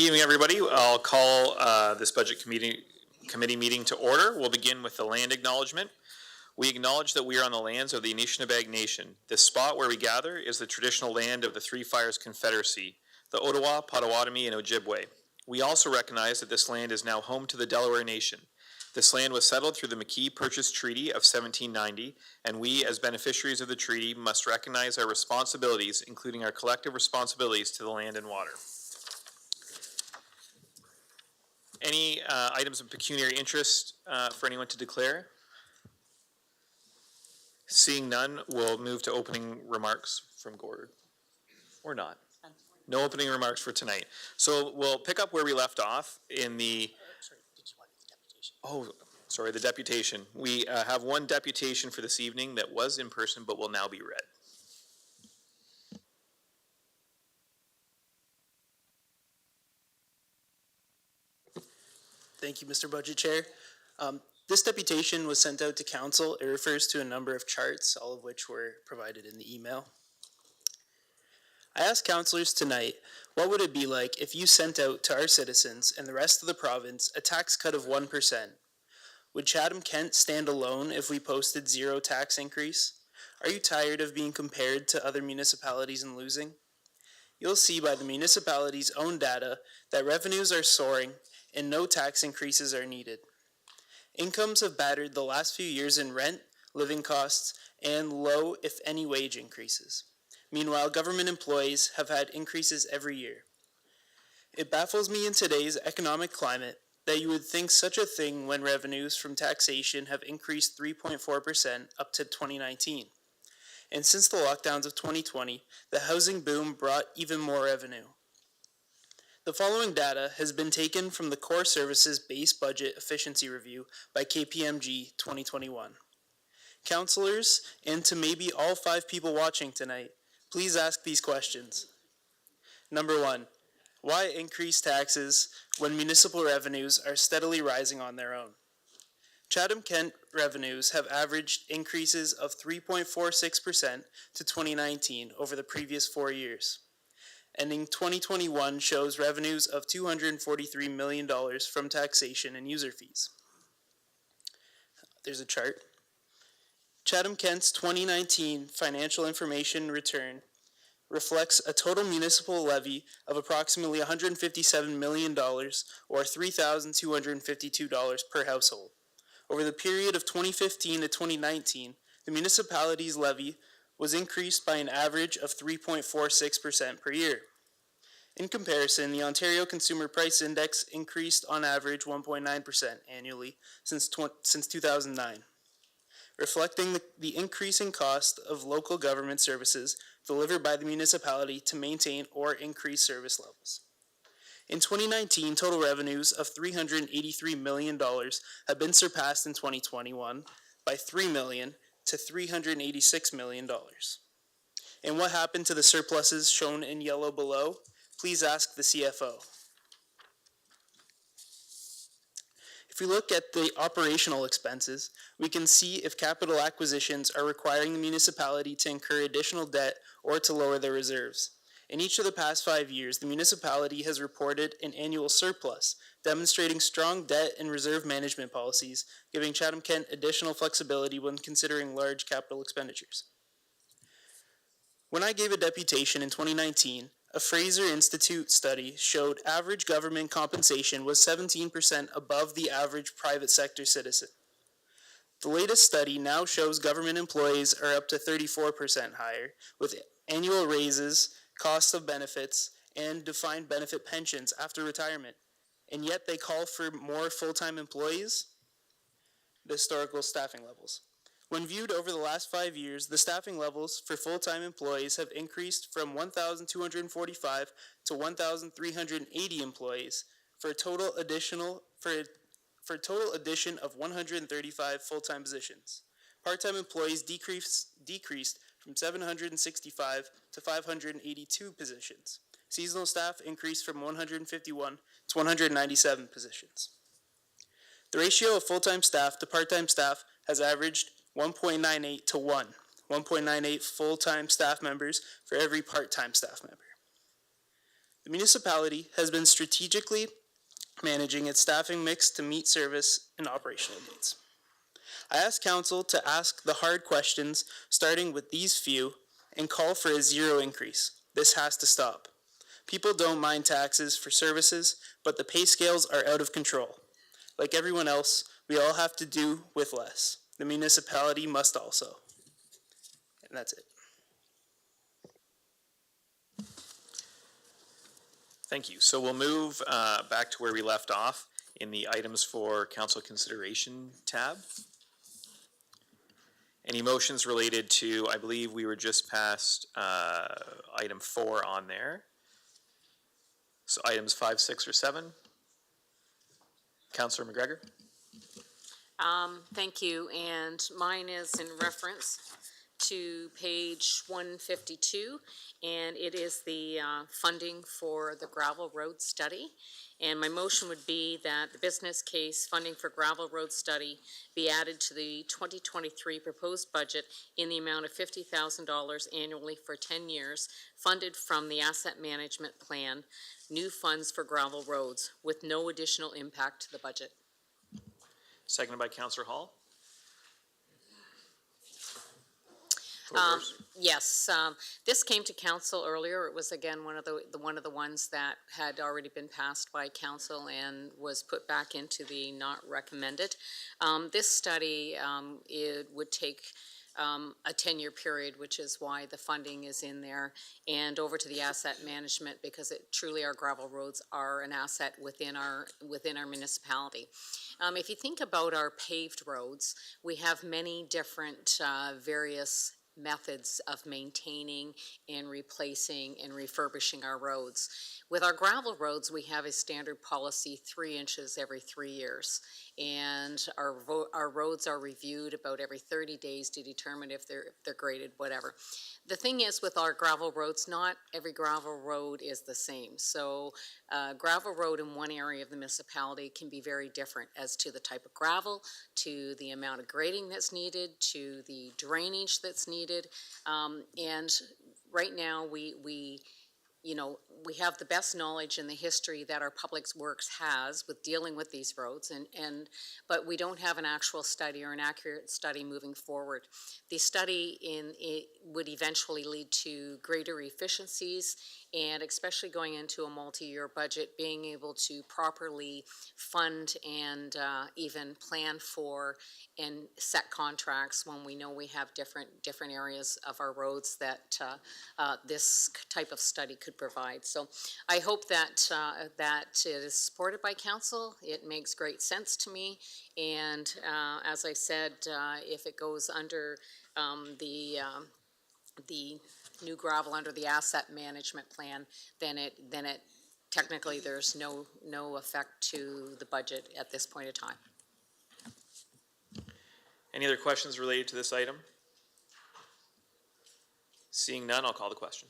evening, everybody. I'll call this budget committee meeting to order. We'll begin with the land acknowledgement. We acknowledge that we are on the lands of the Anishinaabe Nation. This spot where we gather is the traditional land of the Three Fires Confederacy, the Ottawa, Potawatomi, and Ojibwe. We also recognize that this land is now home to the Delaware Nation. This land was settled through the McKee Purchase Treaty of 1790, and we, as beneficiaries of the treaty, must recognize our responsibilities, including our collective responsibilities to the land and water. Any items of pecuniary interest for anyone to declare? Seeing none, we'll move to opening remarks from Gord. Or not. No opening remarks for tonight. So we'll pick up where we left off in the... Sorry, did you want the deputation? Oh, sorry, the deputation. We have one deputation for this evening that was in person but will now be read. Thank you, Mr. Budget Chair. This deputation was sent out to council. It refers to a number of charts, all of which were provided in the email. I asked councillors tonight, what would it be like if you sent out to our citizens and the rest of the province a tax cut of 1%? Would Chatham-Kent stand alone if we posted zero tax increase? Are you tired of being compared to other municipalities and losing? You'll see by the municipality's own data that revenues are soaring and no tax increases are needed. Incomes have battered the last few years in rent, living costs, and low, if any, wage increases. Meanwhile, government employees have had increases every year. It baffles me in today's economic climate that you would think such a thing when revenues from taxation have increased 3.4% up to 2019. And since the lockdowns of 2020, the housing boom brought even more revenue. The following data has been taken from the Core Services Base Budget Efficiency Review by KPMG 2021. Councillors, and to maybe all 5 people watching tonight, please ask these questions. Number 1, why increase taxes when municipal revenues are steadily rising on their own? Chatham-Kent revenues have averaged increases of 3.46% to 2019 over the previous 4 years. Ending 2021 shows revenues of $243 million from taxation and user fees. There's a chart. Chatham-Kent's 2019 financial information return reflects a total municipal levy of approximately $157 million or $3,252 per household. Over the period of 2015 to 2019, the municipality's levy was increased by an average of 3.46% per year. In comparison, the Ontario Consumer Price Index increased on average 1.9% annually since 2009, reflecting the increasing cost of local government services delivered by the municipality to maintain or increase service levels. In 2019, total revenues of $383 million have been surpassed in 2021 by $3 million to $386 million. And what happened to the surpluses shown in yellow below? Please ask the CFO. If we look at the operational expenses, we can see if capital acquisitions are requiring the municipality to incur additional debt or to lower their reserves. In each of the past 5 years, the municipality has reported an annual surplus, demonstrating strong debt and reserve management policies, giving Chatham-Kent additional flexibility when considering large capital expenditures. When I gave a deputation in 2019, a Fraser Institute study showed average government compensation was 17% above the average private sector citizen. The latest study now shows government employees are up to 34% higher, with annual raises, costs of benefits, and defined benefit pensions after retirement. And yet they call for more full-time employees? The historical staffing levels. When viewed over the last 5 years, the staffing levels for full-time employees have increased from 1,245 to 1,380 employees for a total addition of 135 full-time positions. Part-time employees decreased from 765 to 582 positions. Seasonal staff increased from 151 to 197 positions. The ratio of full-time staff to part-time staff has averaged 1.98 to 1, 1.98 full-time staff members for every part-time staff member. The municipality has been strategically managing its staffing mix to meet service and operational needs. I ask council to ask the hard questions, starting with these few, and call for a zero increase. This has to stop. People don't mind taxes for services, but the pay scales are out of control. Like everyone else, we all have to do with less. The municipality must also. And that's it. Thank you. So we'll move back to where we left off in the items for council consideration tab. Any motions related to, I believe we were just past item 4 on there. So items 5, 6, or 7. Councillor McGregor. Thank you, and mine is in reference to page 152, and it is the funding for the gravel road study. And my motion would be that the business case funding for gravel road study be added to the 2023 proposed budget in the amount of $50,000 annually for 10 years, funded from the asset management plan, new funds for gravel roads, with no additional impact to the budget. Seconded by Councillor Hall. Yes, this came to council earlier. It was again one of the ones that had already been passed by council and was put back into the not recommended. This study it would take a 10-year period, which is why the funding is in there, and over to the asset management, because it truly our gravel roads are an asset within our municipality. If you think about our paved roads, we have many different various methods of maintaining and replacing and refurbishing our roads. With our gravel roads, we have a standard policy 3 inches every 3 years. And our roads are reviewed about every 30 days to determine if they're graded, whatever. The thing is, with our gravel roads, not every gravel road is the same. So gravel road in one area of the municipality can be very different as to the type of gravel, to the amount of grading that's needed, to the drainage that's needed. And right now we have the best knowledge in the history that our public works has with dealing with these roads, but we don't have an actual study or an accurate study moving forward. The study would eventually lead to greater efficiencies, and especially going into a multi-year budget, being able to properly fund and even plan for and set contracts when we know we have different areas of our roads that this type of study could provide. So I hope that it is supported by council. It makes great sense to me, and as I said, if it goes under the new gravel under the asset management plan, then it technically there's no effect to the budget at this point in time. Any other questions related to this item? Seeing none, I'll call the question.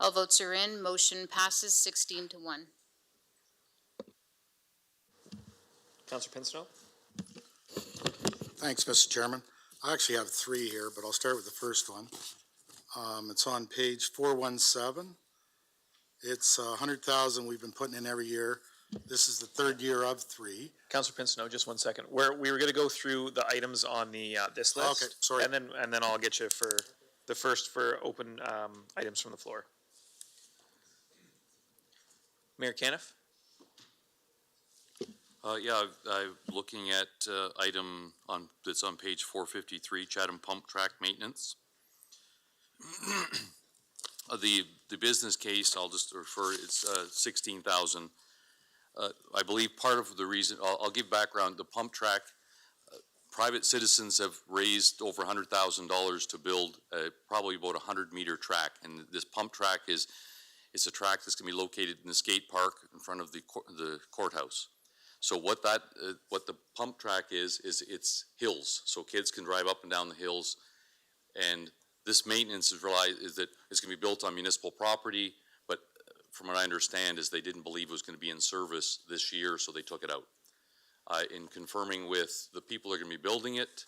All votes are in. Motion passes 16-1. Councillor Pincinel. Thanks, Mr. Chairman. I actually have 3 here, but I'll start with the first one. It's on page 417. It's $100,000 we've been putting in every year. This is the 3rd year of 3. Councillor Pincinel, just 1 second. We were going to go through the items on the this list. Okay, sorry. And then I'll get you for the first for open items from the floor. Mayor Caniff. Yeah, I'm looking at item that's on page 453, Chatham pump track maintenance. The business case, I'll just refer, it's 16,000. I believe part of the reason, I'll give background, the pump track, private citizens have raised over $100,000 to build probably about a 100-meter track, and this pump track it's a track that's going to be located in the skate park in front of the courthouse. So what the pump track is it's hills, so kids can drive up and down the hills. And this maintenance is that it's gonna be built on municipal property, but from what I understand is they didn't believe it was gonna be in service this year, so they took it out. In confirming with the people that are gonna be building it,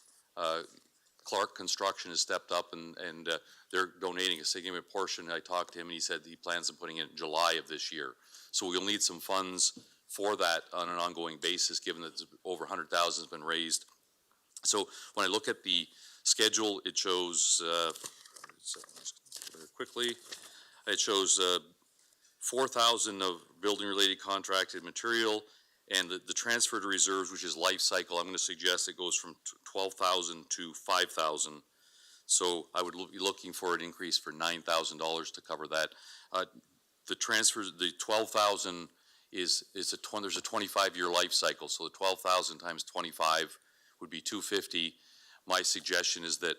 Clark Construction has stepped up and they're donating a significant portion. I talked to him and he said he plans on putting it in July of this year. So we'll need some funds for that on an ongoing basis, given that over 100,000 has been raised. So when I look at the schedule, it shows, very quickly, it shows 4,000 of building-related contracted material, and the transfer to reserves, which is life cycle, I'm going to suggest it goes from 12,000 to 5,000. So I would be looking for an increase for $9,000 to cover that. The transfers, the 12,000 there's a 25-year life cycle, so the 12,000 times 25 would be 250. My suggestion is that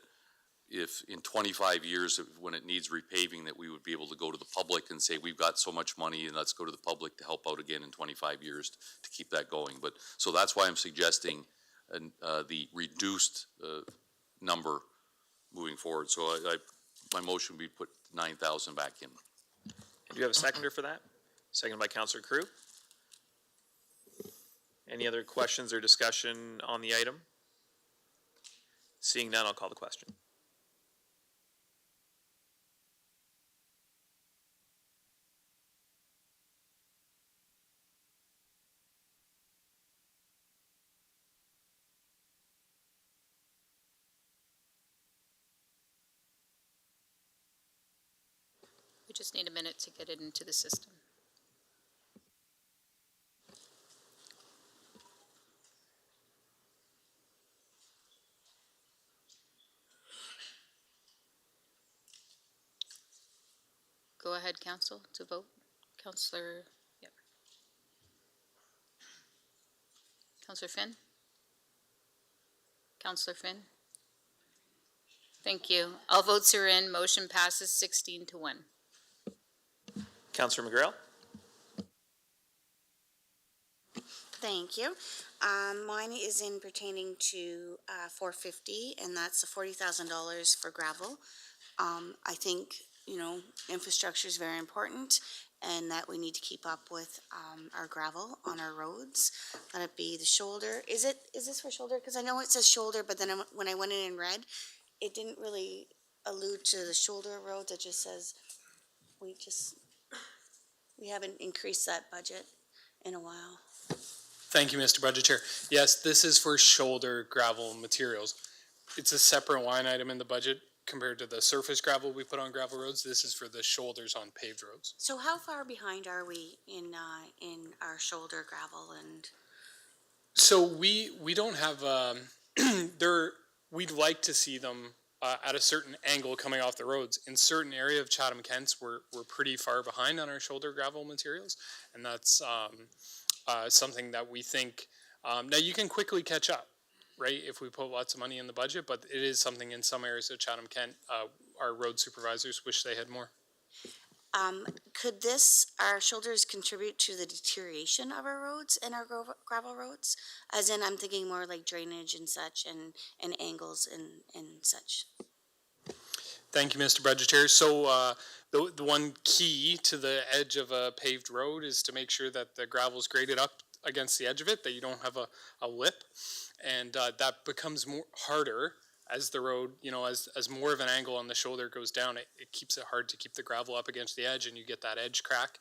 if in 25 years, when it needs repaving, that we would be able to go to the public and say, we've got so much money and let's go to the public to help out again in 25 years to keep that going. But, so that's why I'm suggesting the reduced number moving forward. So my motion would be put 9,000 back in. Do you have a seconder for that? Seconded by Councillor Crew. Any other questions or discussion on the item? Seeing none, I'll call the question. We just need a minute to get it into the system. Go ahead, council, to vote. Councillor, yep. Councillor Finn? Councillor Finn? Thank you. All votes are in. Motion passes 16-1. Councillor McGrail. Thank you. Mine is in pertaining to 450, and that's the $40,000 for gravel. I think, you know, infrastructure is very important, and that we need to keep up with our gravel on our roads. Let it be the shoulder. Is this for shoulder? Because I know it says shoulder, but then when I went in and read, it didn't really allude to the shoulder roads. It just says we haven't increased that budget in a while. Thank you, Mr. Budget Chair. Yes, this is for shoulder gravel materials. It's a separate line item in the budget compared to the surface gravel we put on gravel roads. This is for the shoulders on paved roads. So how far behind are we in our shoulder gravel and? So we don't have we'd like to see them at a certain angle coming off the roads. In certain area of Chatham-Kent, we're pretty far behind on our shoulder gravel materials, and that's something that we think, now you can quickly catch up, right, if we put lots of money in the budget, but it is something in some areas of Chatham-Kent, our road supervisors wish they had more. Could our shoulders contribute to the deterioration of our roads and our gravel roads? As in, I'm thinking more like drainage and such, and angles and such. Thank you, Mr. Budget Chair. So the one key to the edge of a paved road is to make sure that the gravel is graded up against the edge of it, that you don't have a lip, and that becomes harder as the road, you know, as more of an angle on the shoulder goes down. It keeps it hard to keep the gravel up against the edge, and you get that edge crack.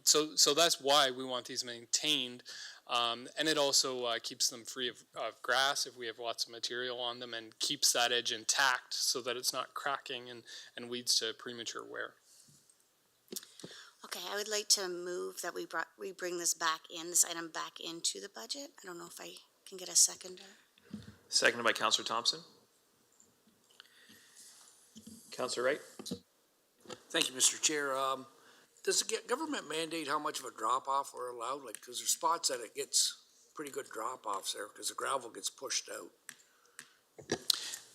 So that's why we want these maintained. And it also keeps them free of grass if we have lots of material on them, and keeps that edge intact so that it's not cracking and leads to premature wear. Okay, I would like to move that we bring this item back into the budget. I don't know if I can get a seconder. Seconded by Councillor Thompson. Councillor Wright. Thank you, Mr. Chair. Does the government mandate how much of a drop-off we're allowed? Like, because there's spots that it gets pretty good drop-offs there because the gravel gets pushed out.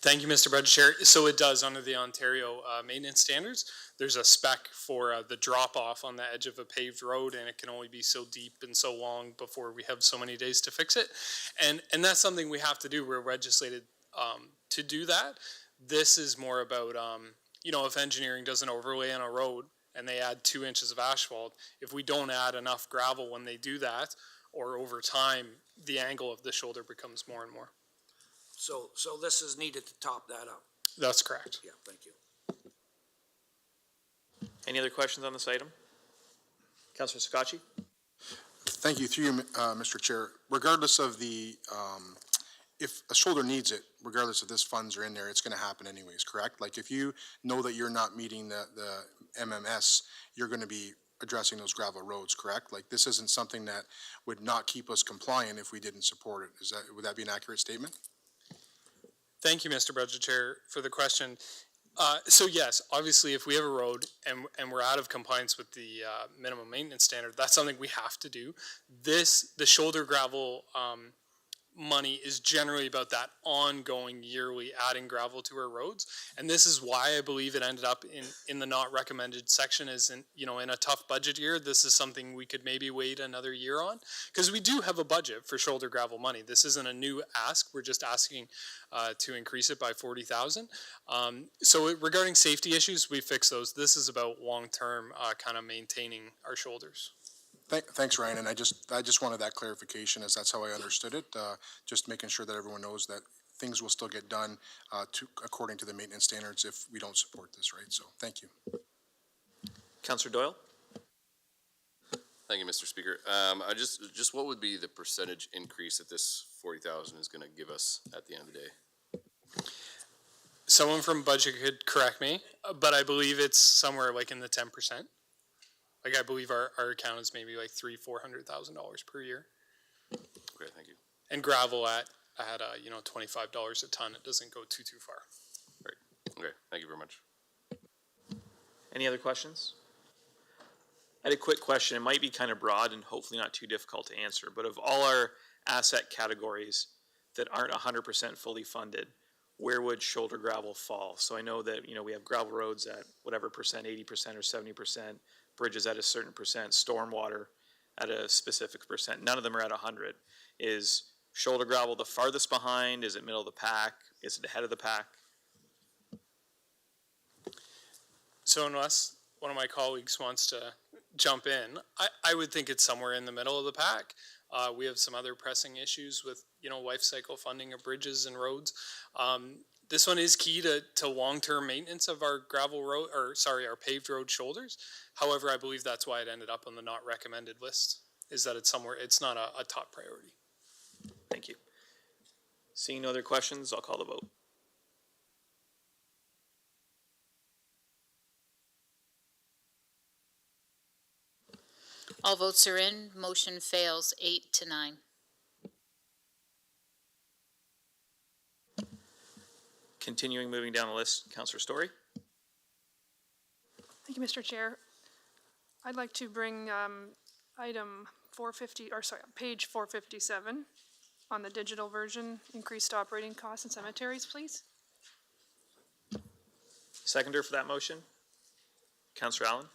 Thank you, Mr. Budget Chair. So it does under the Ontario maintenance standards. There's a spec for the drop off on the edge of a paved road, and it can only be so deep and so long before we have so many days to fix it. And that's something we have to do. We're legislated to do that. This is more about, if engineering does an overlay on a road and they add 2 inches of asphalt, if we don't add enough gravel when they do that, or over time, the angle of the shoulder becomes more and more. So this is needed to top that up. That's correct. Yeah, thank you. Any other questions on this item? Councilor Scotchy? Thank you, through you, Mr. Chair. Regardless of if a shoulder needs it, regardless if this funds are in there, it's going to happen anyways, correct? Like if you know that you're not meeting the MMS, you're going to be addressing those gravel roads, correct? Like this isn't something that would not keep us compliant if we didn't support it. Would that be an accurate statement? Thank you, Mr. Budget Chair, for the question. So yes, obviously, if we have a road and we're out of compliance with the minimum maintenance standard, that's something we have to do. The shoulder gravel money is generally about that ongoing yearly adding gravel to our roads. And this is why I believe it ended up in the not recommended section is in a tough budget year. This is something we could maybe wait another year on because we do have a budget for shoulder gravel money. This isn't a new ask. We're just asking to increase it by 40,000. So regarding safety issues, we fix those. This is about long-term kind of maintaining our shoulders. Thanks, Ryan, and I just wanted that clarification, as that's how I understood it. Just making sure that everyone knows that things will still get done according to the maintenance standards if we don't support this, right? So, thank you. Councilor Doyle? Thank you, Mr. Speaker. I just what would be the percentage increase that this 40,000 is going to give us at the end of the day? Someone from budget could correct me, but I believe it's somewhere like in the 10%. Like I believe our account is maybe like $300,000-400,000 per year. Okay, thank you. And gravel at $25 a ton, it doesn't go too far. Right. Okay, thank you very much. Any other questions? I had a quick question. It might be kind of broad and hopefully not too difficult to answer, but of all our asset categories that aren't 100% fully funded, where would shoulder gravel fall? So I know that, we have gravel roads at whatever percent, 80% or 70%, bridges at a certain percent, stormwater at a specific percent. None of them are at 100. Is shoulder gravel the farthest behind? Is it middle of the pack? Is it ahead of the pack? So unless one of my colleagues wants to jump in, I would think it's somewhere in the middle of the pack. We have some other pressing issues with, life cycle funding of bridges and roads. This one is key to long-term maintenance of our our paved road shoulders. However, I believe that's why it ended up on the not recommended list, is that it's not a top priority. Thank you. Seeing no other questions, I'll call the vote. All votes are in. Motion fails 8-9. Continuing, moving down the list, Councilor Story. Thank you, Mr. Chair. I'd like to bring item 450, page 457 on the digital version, increased operating costs in cemeteries, please. Seconder for that motion, Councilor Allen.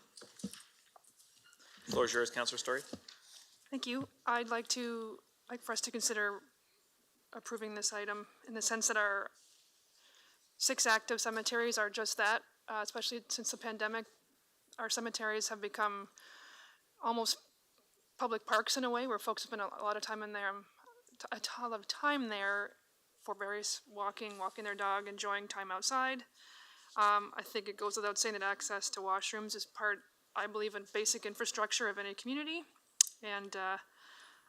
Floor is yours, Councilor Story. Thank you. I'd like for us to consider approving this item in the sense that our 6 active cemeteries are just that, especially since the pandemic. Our cemeteries have become almost public parks in a way, where folks have been a lot of time in there, a lot of time there for various walking their dog, enjoying time outside. I think it goes without saying that access to washrooms is part, I believe, in basic infrastructure of any community, and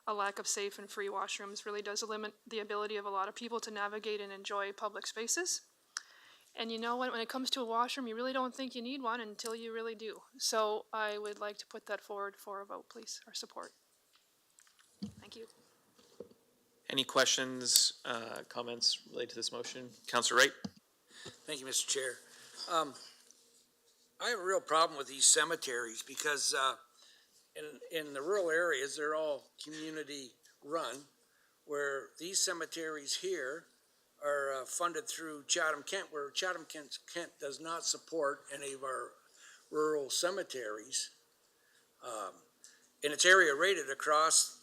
a lack of safe and free washrooms really does limit the ability of a lot of people to navigate and enjoy public spaces. And when it comes to a washroom, you really don't think you need one until you really do. So I would like to put that forward for a vote, please, or support. Thank you. Any questions, comments related to this motion? Councilor Wright. Thank you, Mr. Chair. I have a real problem with these cemeteries because in the rural areas, they're all community run, where these cemeteries here are funded through Chatham-Kent, where Chatham-Kent does not support any of our rural cemeteries. And it's area rated across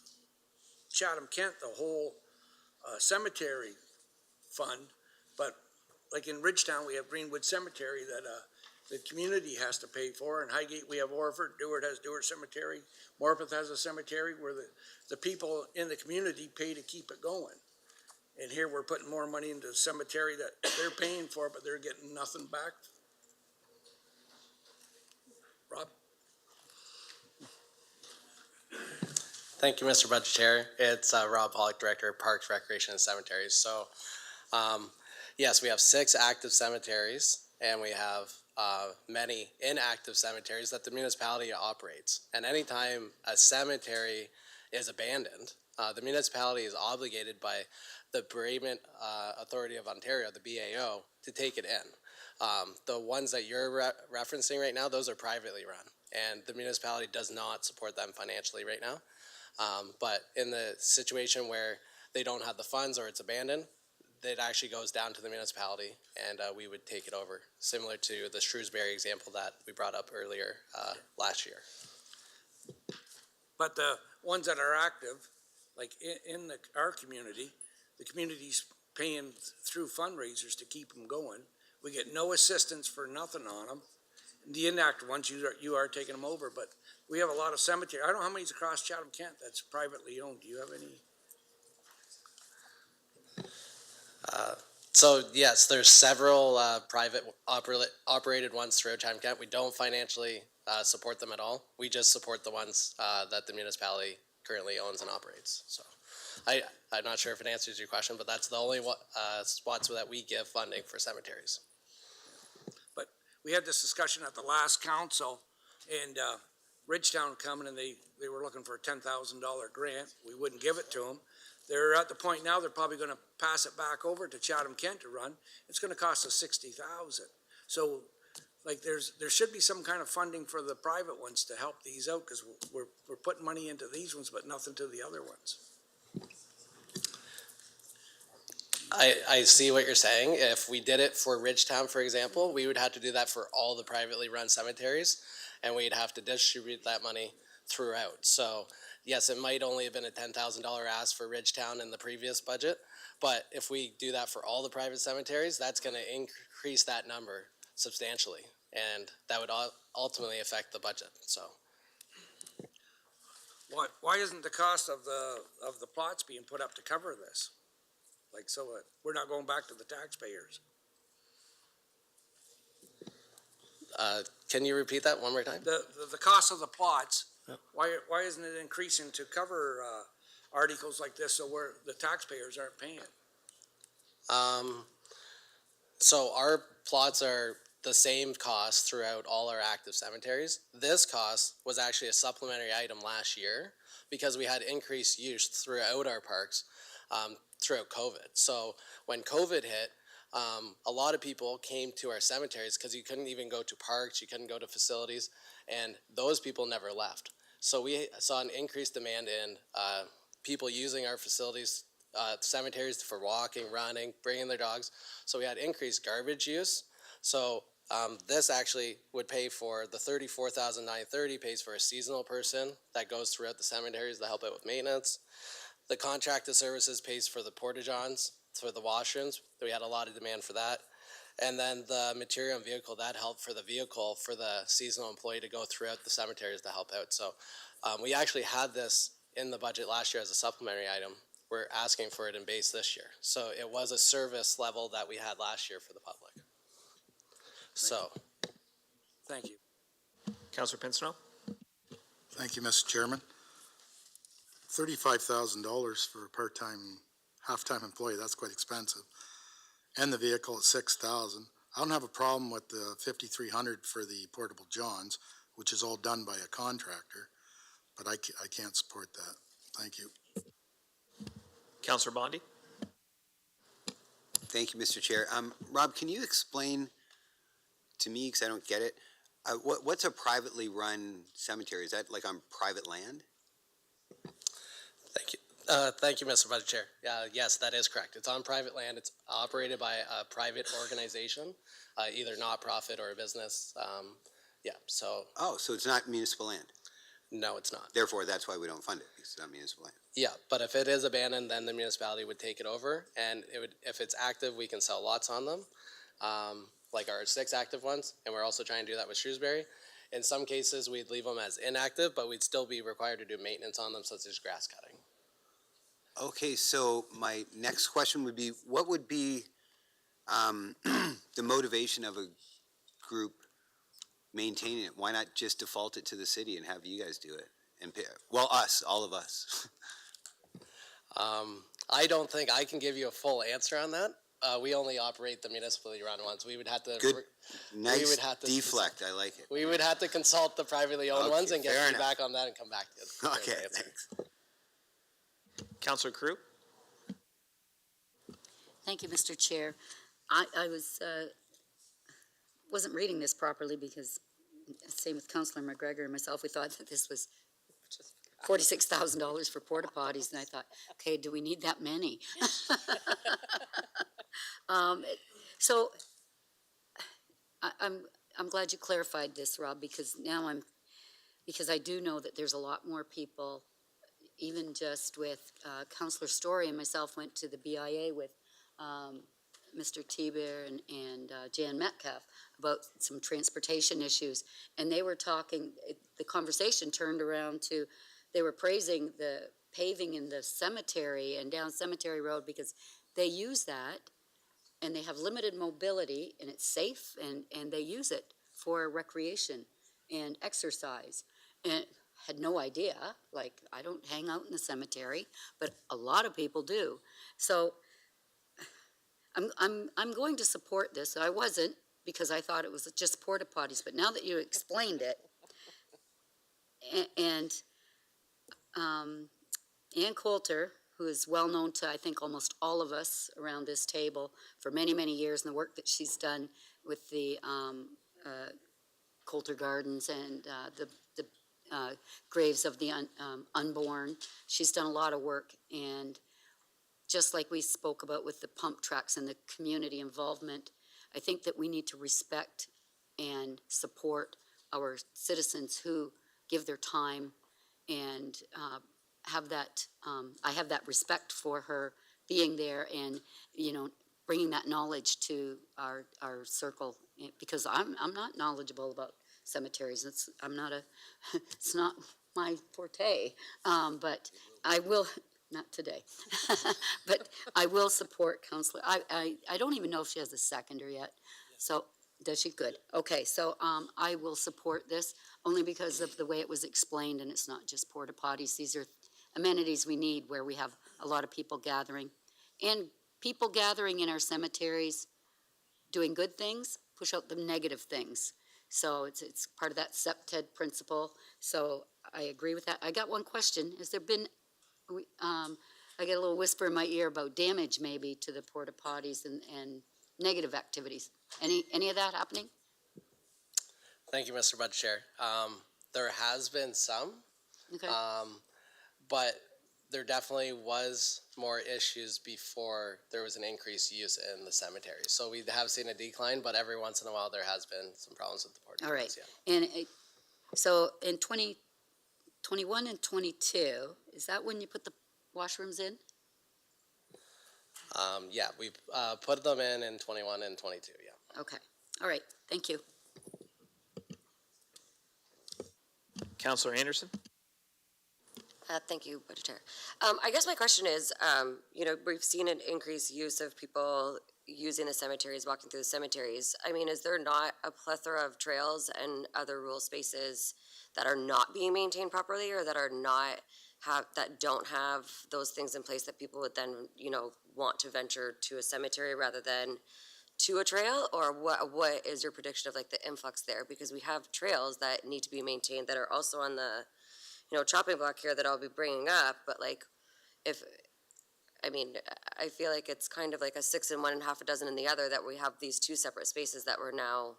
Chatham-Kent, the whole cemetery fund. But like in Ridgetown, we have Greenwood Cemetery that the community has to pay for. In Highgate, we have Orford. Dewart has Dewart Cemetery. Morpeth has a cemetery where the people in the community pay to keep it going. And here we're putting more money into a cemetery that they're paying for, but they're getting nothing back. Rob? Thank you, Mr. Budget Chair. It's Rob Pollock, Director of Parks, Recreation, and Cemeteries. So, yes, we have 6 active cemeteries, and we have many inactive cemeteries that the municipality operates. And anytime a cemetery is abandoned, the municipality is obligated by the Bereavement Authority of Ontario, the BAO, to take it in. The ones that you're referencing right now, those are privately run, and the municipality does not support them financially right now. But in the situation where they don't have the funds or it's abandoned, it actually goes down to the municipality, and we would take it over, similar to the Shrewsbury example that we brought up earlier last year. But the ones that are active, like in our community, the community's paying through fundraisers to keep them going. We get no assistance for nothing on them. The inactive ones, you are taking them over, but we have a lot of cemetery. I don't know how many's across Chatham-Kent that's privately owned. Do you have any? So yes, there's several private operated ones throughout Chatham-Kent. We don't financially support them at all. We just support the ones that the municipality currently owns and operates. So I'm not sure if it answers your question, but that's the only spots that we give funding for cemeteries. But we had this discussion at the last council, and Ridgetown coming, and they were looking for a $10,000 grant. We wouldn't give it to them. They're at the point now they're probably going to pass it back over to Chatham-Kent to run. It's going to cost us $60,000. So, like, there should be some kind of funding for the private ones to help these out, because we're putting money into these ones, but nothing to the other ones. I see what you're saying. If we did it for Ridgetown, for example, we would have to do that for all the privately run cemeteries, and we'd have to distribute that money throughout. So yes, it might only have been a $10,000 ask for Ridgetown in the previous budget, but if we do that for all the private cemeteries, that's going to increase that number substantially, and that would ultimately affect the budget. So Why isn't the cost of the plots being put up to cover this? Like, so we're not going back to the taxpayers. can you repeat that one more time? The cost of the plots, why isn't it increasing to cover articles like this, so where the taxpayers aren't paying? So our plots are the same cost throughout all our active cemeteries. This cost was actually a supplementary item last year because we had increased use throughout our parks throughout COVID. So when COVID hit, a lot of people came to our cemeteries because you couldn't even go to parks, you couldn't go to facilities, and those people never left. So we saw an increased demand in people using our facilities, cemeteries for walking, running, bringing their dogs. So we had increased garbage use. So this actually would pay for the $34,930 pays for a seasonal person that goes throughout the cemeteries to help out with maintenance. The contracted services pays for the porta-johns, for the washrooms. We had a lot of demand for that. And then the material and vehicle, that helped for the vehicle for the seasonal employee to go throughout the cemeteries to help out. So we actually had this in the budget last year as a supplementary item. We're asking for it in base this year. So it was a service level that we had last year for the public. So. Thank you. Councillor Pincinel? Thank you, Mr. Chairman. $35,000 for a part-time, half-time employee, that's quite expensive. And the vehicle at $6,000. I don't have a problem with the $5,300 for the portable johns, which is all done by a contractor, but I can't support that. Thank you. Councillor Bondi? Thank you, Mr. Chair. Rob, can you explain to me, because I don't get it, what's a privately run cemetery? Is that like on private land? Thank you. Thank you, Mr. Budget Chair. Yes, that is correct. It's on private land. It's operated by a private organization, either not-profit or a business. Yeah, so, Oh, so it's not municipal land. no, it's not. Therefore, that's why we don't fund it, because it's not municipal land. Yeah, but if it is abandoned, then the municipality would take it over, and it would, if it's active, we can sell lots on them, like our 6 active ones, and we're also trying to do that with Shrewsbury. In some cases, we'd leave them as inactive, but we'd still be required to do maintenance on them, such as grass cutting. Okay, so my next question would be, what would be the motivation of a group maintaining it? Why not just default it to the city and have you guys do it? And pay, well, us, all of us. I don't think I can give you a full answer on that. We only operate the municipally run ones. We would have to. Good, nice would have to deflect, I like it. We would have to consult the privately owned Okay, ones and get fair feedback on that and come back to you. Okay, thanks. Counselor Crew? Thank you, Mr. Chair. I wasn't reading this properly because, same with Councillor McGregor and myself, we thought that this was $46,000 for porta potties, and I thought, okay, do we need that many? So I'm glad you clarified this, Rob, because now because I do know that there's a lot more people, even just with Councillor Story and myself went to the BIA with Mr. Tiber and Jan Metcalf about some transportation issues, and they were talking, the conversation turned around to, they were praising the paving in the cemetery and down Cemetery Road because they use that and they have limited mobility and it's safe and they use it for recreation and exercise. And had no idea, like I don't hang out in the cemetery, but a lot of people do. So I'm going to support this. I wasn't because I thought it was just porta potties, but now that you explained it, and Ann Coulter, who is well known to I think almost all of us around this table for many, many years, and the work that she's done with the Coulter Gardens and the graves of the unborn. She's done a lot of work, and just like we spoke about with the pump tracks and the community involvement, I think that we need to respect and support our citizens who give their time and have that, I have that respect for her being there and, you know, bringing that knowledge to our circle, because I'm not knowledgeable about cemeteries. I'm not it's not my forte, but I will, not today, but I will support Councillor. I don't even know if she has a seconder yet. So, does she? Good. Okay, so I will support this only because of the way it was explained, and it's not just porta potties. These are amenities we need where we have a lot of people gathering. And people gathering in our cemeteries doing good things push out the negative things. So it's part of that SEPTED principle. So I agree with that. I got one question. Has there been, I get a little whisper in my ear about damage maybe to the porta potties and negative activities. Any of that happening? Thank you, Mr. Budget Chair. There has been some, Okay. but there definitely was more issues before there was an increased use in the cemetery. So we have seen a decline, but every once in a while there has been some problems with the porta potties. All right. Yeah. And so in 2021 and 22, is that when you put the washrooms in? Yeah, we put them in 21 and 22, yeah. Okay. All right. Thank you. Counselor Anderson? Thank you, Budget Chair. I guess my question is, you know, we've seen an increased use of people using the cemeteries, walking through the cemeteries. I mean, is there not a plethora of trails and other rural spaces that are not being maintained properly or that are not that don't have those things in place that people would then, you know, want to venture to a cemetery rather than to a trail? Or what is your prediction of like the influx there? Because we have trails that need to be maintained that are also on the, you know, chopping block here that I'll be bringing up, but like, I feel like it's kind of like a 6 in one and half a dozen in the other, that we have these two separate spaces that we're now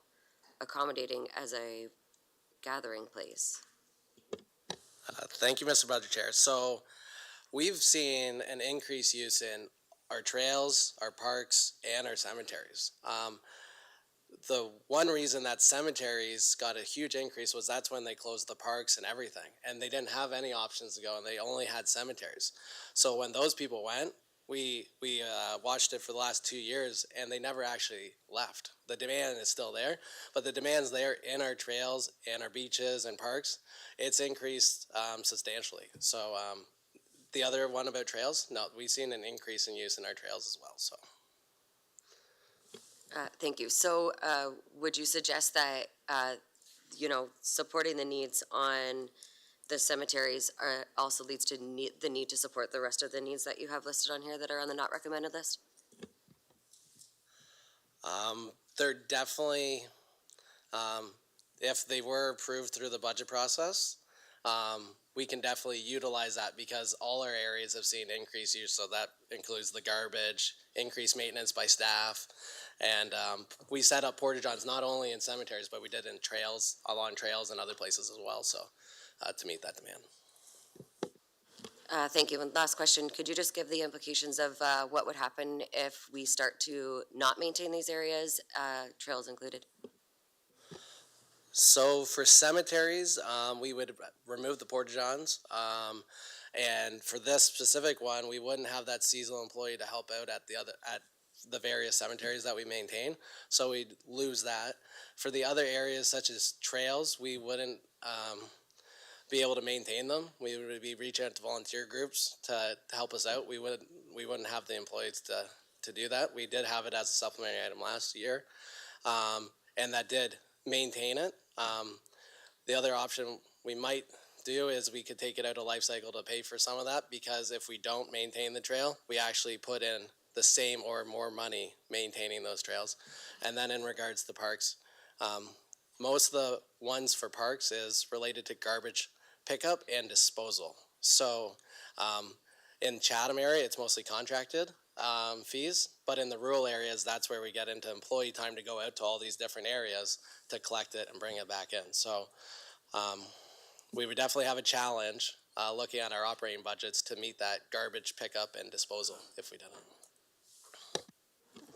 accommodating as a gathering place. Thank you, Mr. Budget Chair. So we've seen an increased use in our trails, our parks, and our cemeteries. The one reason that cemeteries got a huge increase was that's when they closed the parks and everything, and they didn't have any options to go, and they only had cemeteries. So when those people went, we watched it for the last 2 years, and they never actually left. The demand is still there, but the demand's there in our trails and our beaches and parks. It's increased substantially. So the other one about trails, no, we've seen an increase in use in our trails as well. So. Thank you. So, would you suggest that, supporting the needs on the cemeteries also leads to the need to support the rest of the needs that you have listed on here that are on the not recommended list? They're definitely, if they were approved through the budget process, we can definitely utilize that because all our areas have seen increased use. So that includes the garbage, increased maintenance by staff. And we set up porta johns not only in cemeteries, but we did in trails, along trails and other places as well. So to meet that demand. Thank you. And last question, could you just give the implications of what would happen if we start to not maintain these areas, trails included? So for cemeteries, we would remove the porta johns. And for this specific one, we wouldn't have that seasonal employee to help out at the various cemeteries that we maintain. So we'd lose that. For the other areas such as trails, we wouldn't be able to maintain them. We would be reaching out to volunteer groups to help us out. We wouldn't have the employees to do that. We did have it as a supplementary item last year, and that did maintain it. The other option we might do is we could take it out of life cycle to pay for some of that, because if we don't maintain the trail, we actually put in the same or more money maintaining those trails. And then in regards to parks, most of the ones for parks is related to garbage pickup and disposal. So in Chatham area, it's mostly contracted fees, but in the rural areas, that's where we get into employee time to go out to all these different areas to collect it and bring it back in. So we would definitely have a challenge looking at our operating budgets to meet that garbage pickup and disposal if we didn't.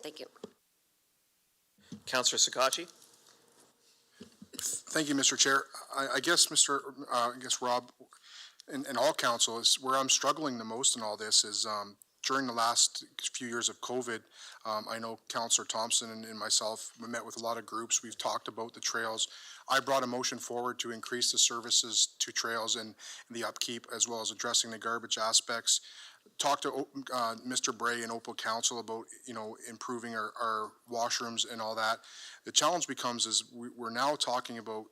Thank you. Councillor Sakachi? Thank you, Mr. Chair. I guess, Rob, and all council, is where I'm struggling the most in all this is during the last few years of COVID, I know Councillor Thompson and myself, we met with a lot of groups. We've talked about the trails. I brought a motion forward to increase the services to trails and the upkeep, as well as addressing the garbage aspects. Talked to Mr. Bray and Opal Council about, improving our washrooms and all that. The challenge becomes is we're now talking about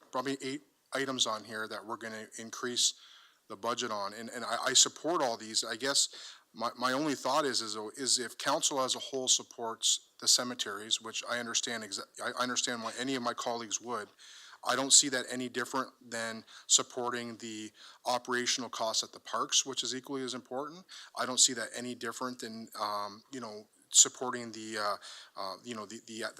probably 8 items on here that we're going to increase the budget on, and I support all these. I guess my only thought is if council as a whole supports the cemeteries, which I understand why any of my colleagues would, I don't see that any different than supporting the operational costs at the parks, which is equally as important. I don't see that any different than supporting the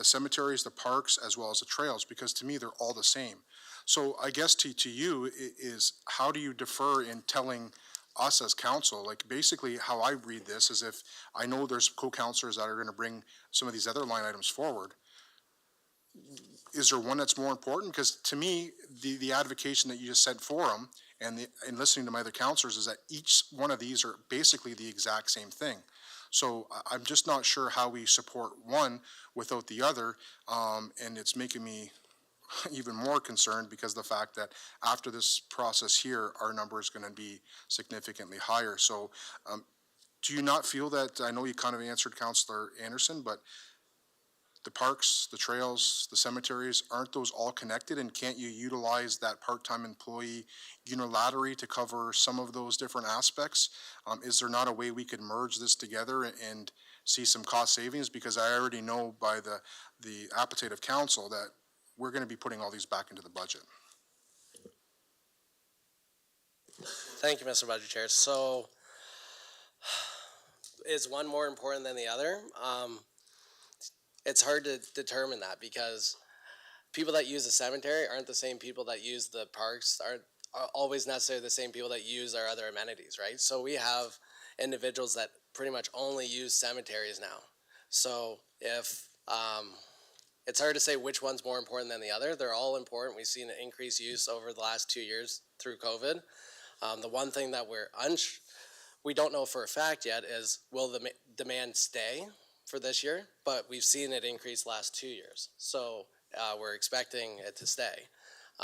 cemeteries, the parks, as well as the trails, because to me they're all the same. So I guess to you is, how do you defer in telling us as council? Like, basically how I read this is, if I know there's co-councilors that are going to bring some of these other line items forward, is there one that's more important? Because to me, the advocation that you just said for them and listening to my other councilors is that each one of these are basically the exact same thing. So I'm just not sure how we support one without the other, and it's making me even more concerned because of the fact that after this process here, our number is going to be significantly higher. So do you not feel that, I know you kind of answered Councillor Anderson, but the parks, the trails, the cemeteries, aren't those all connected, and can't you utilize that part-time employee unilaterally to cover some of those different aspects? Is there not a way we could merge this together and see some cost savings? Because I already know by the appetite of council that we're going to be putting all these back into the budget. Thank you, Mr. Budget Chair. So is one more important than the other? It's hard to determine that, because people that use the cemetery aren't the same people that use the parks, always necessarily the same people that use our other amenities, right? So we have individuals that pretty much only use cemeteries now. So if it's hard to say which one's more important than the other. They're all important. We've seen an increased use over the last 2 years through COVID. The one thing that we don't know for a fact yet is will the demand stay for this year? But we've seen it increase last 2 years. So we're expecting it to stay.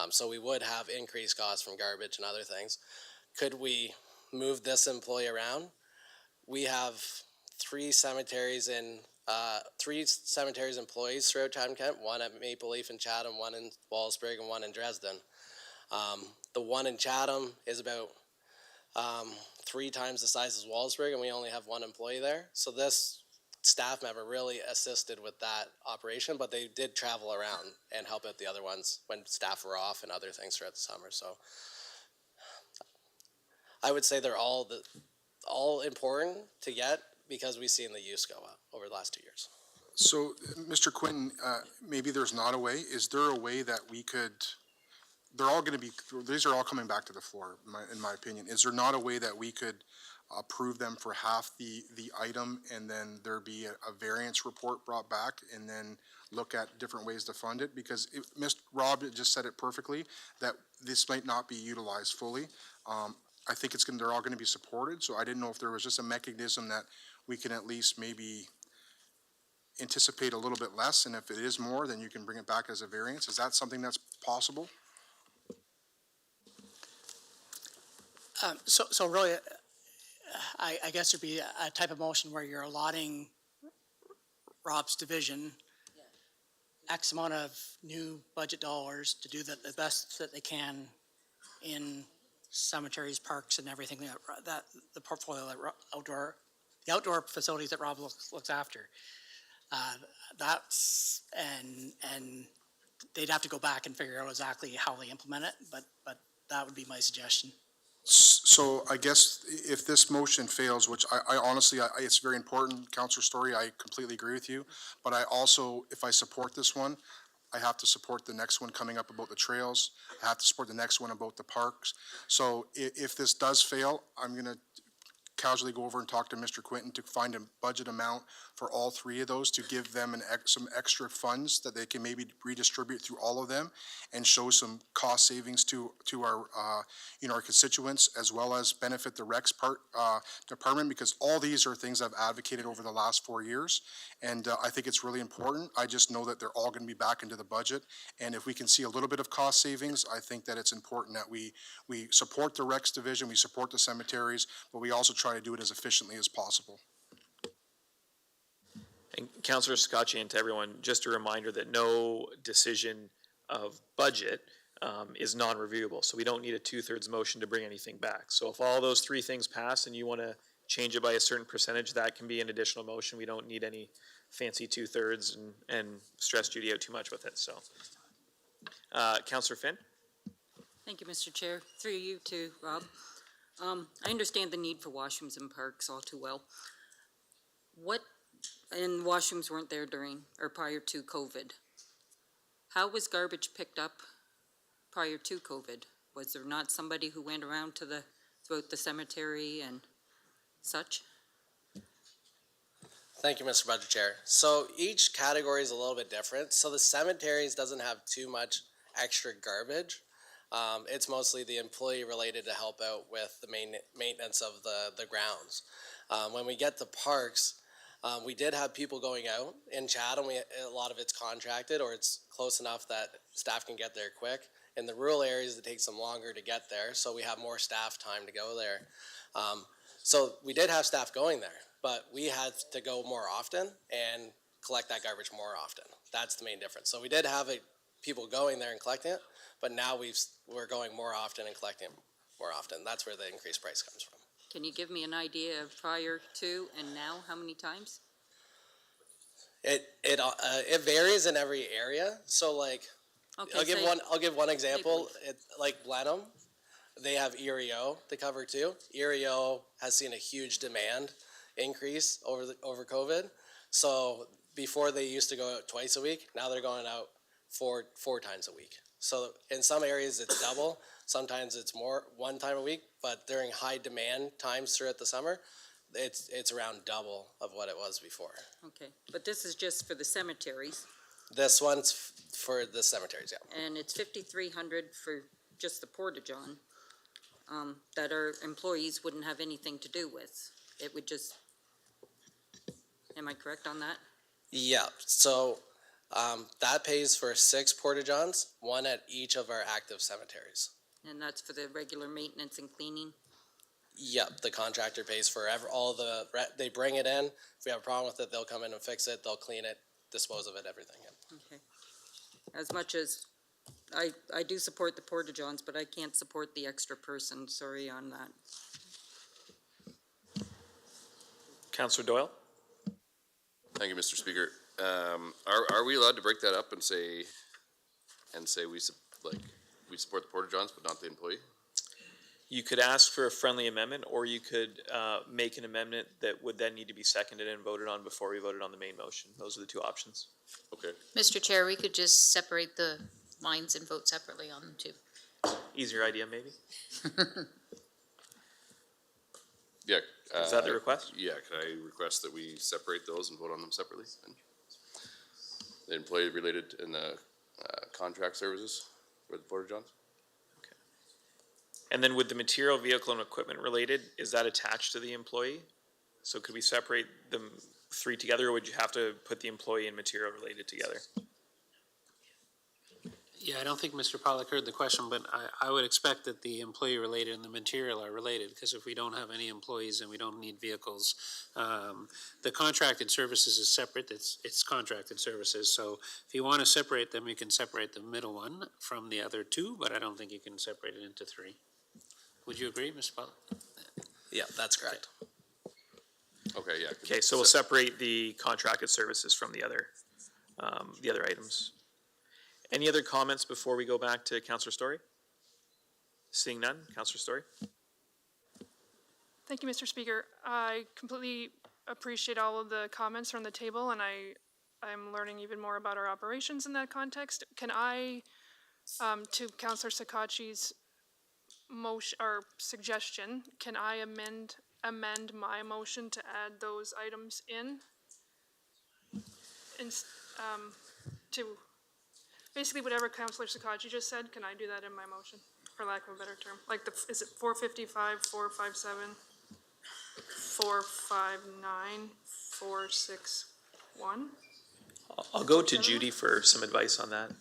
So we would have increased costs from garbage and other things. Could we move this employee around? We have three cemeteries employees throughout Chatham-Kent, one at Maple Leaf in Chatham, one in Wallsburg, and one in Dresden. The one in Chatham is about 3 times the size as Wallsburg, and we only have one employee there. So this staff member really assisted with that operation, but they did travel around and help out the other ones when staff were off and other things throughout the summer. So I would say they're all important to get because we've seen the use go up over the last 2 years. So, Mr. Quinton, maybe there's not a way. Is there a way that we could, they're all going to be, these are all coming back to the floor, in my opinion. Is there not a way that we could approve them for half the item and then there be a variance report brought back and then look at different ways to fund it? Because Mr. Rob just said it perfectly, that this might not be utilized fully. I think they're all going to be supported, so I didn't know if there was just a mechanism that we can at least maybe anticipate a little bit less, and if it is more, then you can bring it back as a variance. Is that something that's possible? So really, I guess there'd be a type of motion where you're allotting Rob's division X amount of new budget dollars to do the best that they can in cemeteries, parks, and everything that the portfolio that the outdoor facilities that Rob looks after. And they'd have to go back and figure out exactly how they implement it, but that would be my suggestion. So I guess if this motion fails, which I honestly, it's very important, Councillor Story, I completely agree with you. But I also, if I support this one, I have to support the next one coming up about the trails. I have to support the next one about the parks. So if this does fail, I'm going to casually go over and talk to Mr. Quinton to find a budget amount for all 3 of those, to give them some extra funds that they can maybe redistribute through all of them and show some cost savings to our our constituents, as well as benefit the Recs department, because all these are things I've advocated over the last 4 years, and I think it's really important. I just know that they're all going to be back into the budget, and if we can see a little bit of cost savings, I think that it's important that we support the Recs division, we support the cemeteries, but we also try to do it as efficiently as possible. And Councillor Scotchy, and to everyone, just a reminder that no decision of budget is non-reviewable. So we don't need a 2/3 motion to bring anything back. So if all those 3 things pass and you want to change it by a certain percentage, that can be an additional motion. We don't need any fancy 2/3 and stress Judy out too much with it. So, Councillor Finn? Thank you, Mr. Chair. Through you to Rob. I understand the need for washrooms in parks all too well. And washrooms weren't there during or prior to COVID. How was garbage picked up prior to COVID? Was there not somebody who went around throughout the cemetery and such? Thank you, Mr. Budget Chair. So each category is a little bit different. So the cemeteries doesn't have too much extra garbage. It's mostly the employee related to help out with the maintenance of the grounds. When we get to parks, we did have people going out in Chatham. A lot of it's contracted, or it's close enough that staff can get there quick. In the rural areas, it takes them longer to get there, so we have more staff time to go there. So we did have staff going there, but we had to go more often and collect that garbage more often. That's the main difference. So we did have people going there and collecting it, but now we're going more often and collecting it more often. That's where the increased price comes from. Can you give me an idea of prior to and now, how many times? It varies in every area. So like, Okay, I'll give one example. Like Blenheim, they have EREO to cover too. EREO has seen a huge demand increase over COVID. So before they used to go out twice a week, now they're going out four times a week. So in some areas it's double, sometimes it's more one time a week, but during high demand times throughout the summer, it's around double of what it was before. Okay, but this is just for the cemeteries, This one's for the cemeteries, yeah. and it's 5,300 for just the porta-john, that our employees wouldn't have anything to do with. It would just, am I correct on that? Yeah, so that pays for 6 porta-johns, one at each of our active cemeteries. And that's for the regular maintenance and cleaning? Yep, the contractor pays for they bring it in. If we have a problem with it, they'll come in and fix it, they'll clean it, dispose of it, everything. Yeah. Okay. As much as, I do support the porta-johns, but I can't support the extra person, sorry on that. Councillor Doyle? Thank you, Mr. Speaker. Are we allowed to break that up and say we support the porta-johns but not the employee? You could ask for a friendly amendment, or you could make an amendment that would then need to be seconded and voted on before we voted on the main motion. Those are the two options. Okay. Mr. Chair, we could just separate the lines and vote separately on them too. Easier idea, maybe? Yeah. Is that the request? Yeah, could I request that we separate those and vote on them separately? And the employee related and the contract services for the porta-johns? And then with the material, vehicle, and equipment related, is that attached to the employee? So could we separate them three together, or would you have to put the employee and material related together? Yeah, I don't think Mr. Pollack heard the question, but I would expect that the employee related and the material are related, because if we don't have any employees and we don't need vehicles, the contracted services is separate, it's contracted services, so if you want to separate them, you can separate the middle one from the other two, but I don't think you can separate it into three. Would you agree, Mr. Pollack? Yeah, that's correct. Okay, yeah. Okay, so we'll separate the contracted services from the other items. Any other comments before we go back to Councillor Story? Seeing none, Councillor Story? Thank you, Mr. Speaker. I completely appreciate all of the comments from the table, and I'm learning even more about our operations in that context. Can I, to Councillor Sakachi's motion or suggestion, can I amend my motion to add those items in? To basically whatever Councillor Sakachi just said, can I do that in my motion, for lack of a better term? Like is it 455, 457, 459, 461? I'll go to Judy for some advice on that.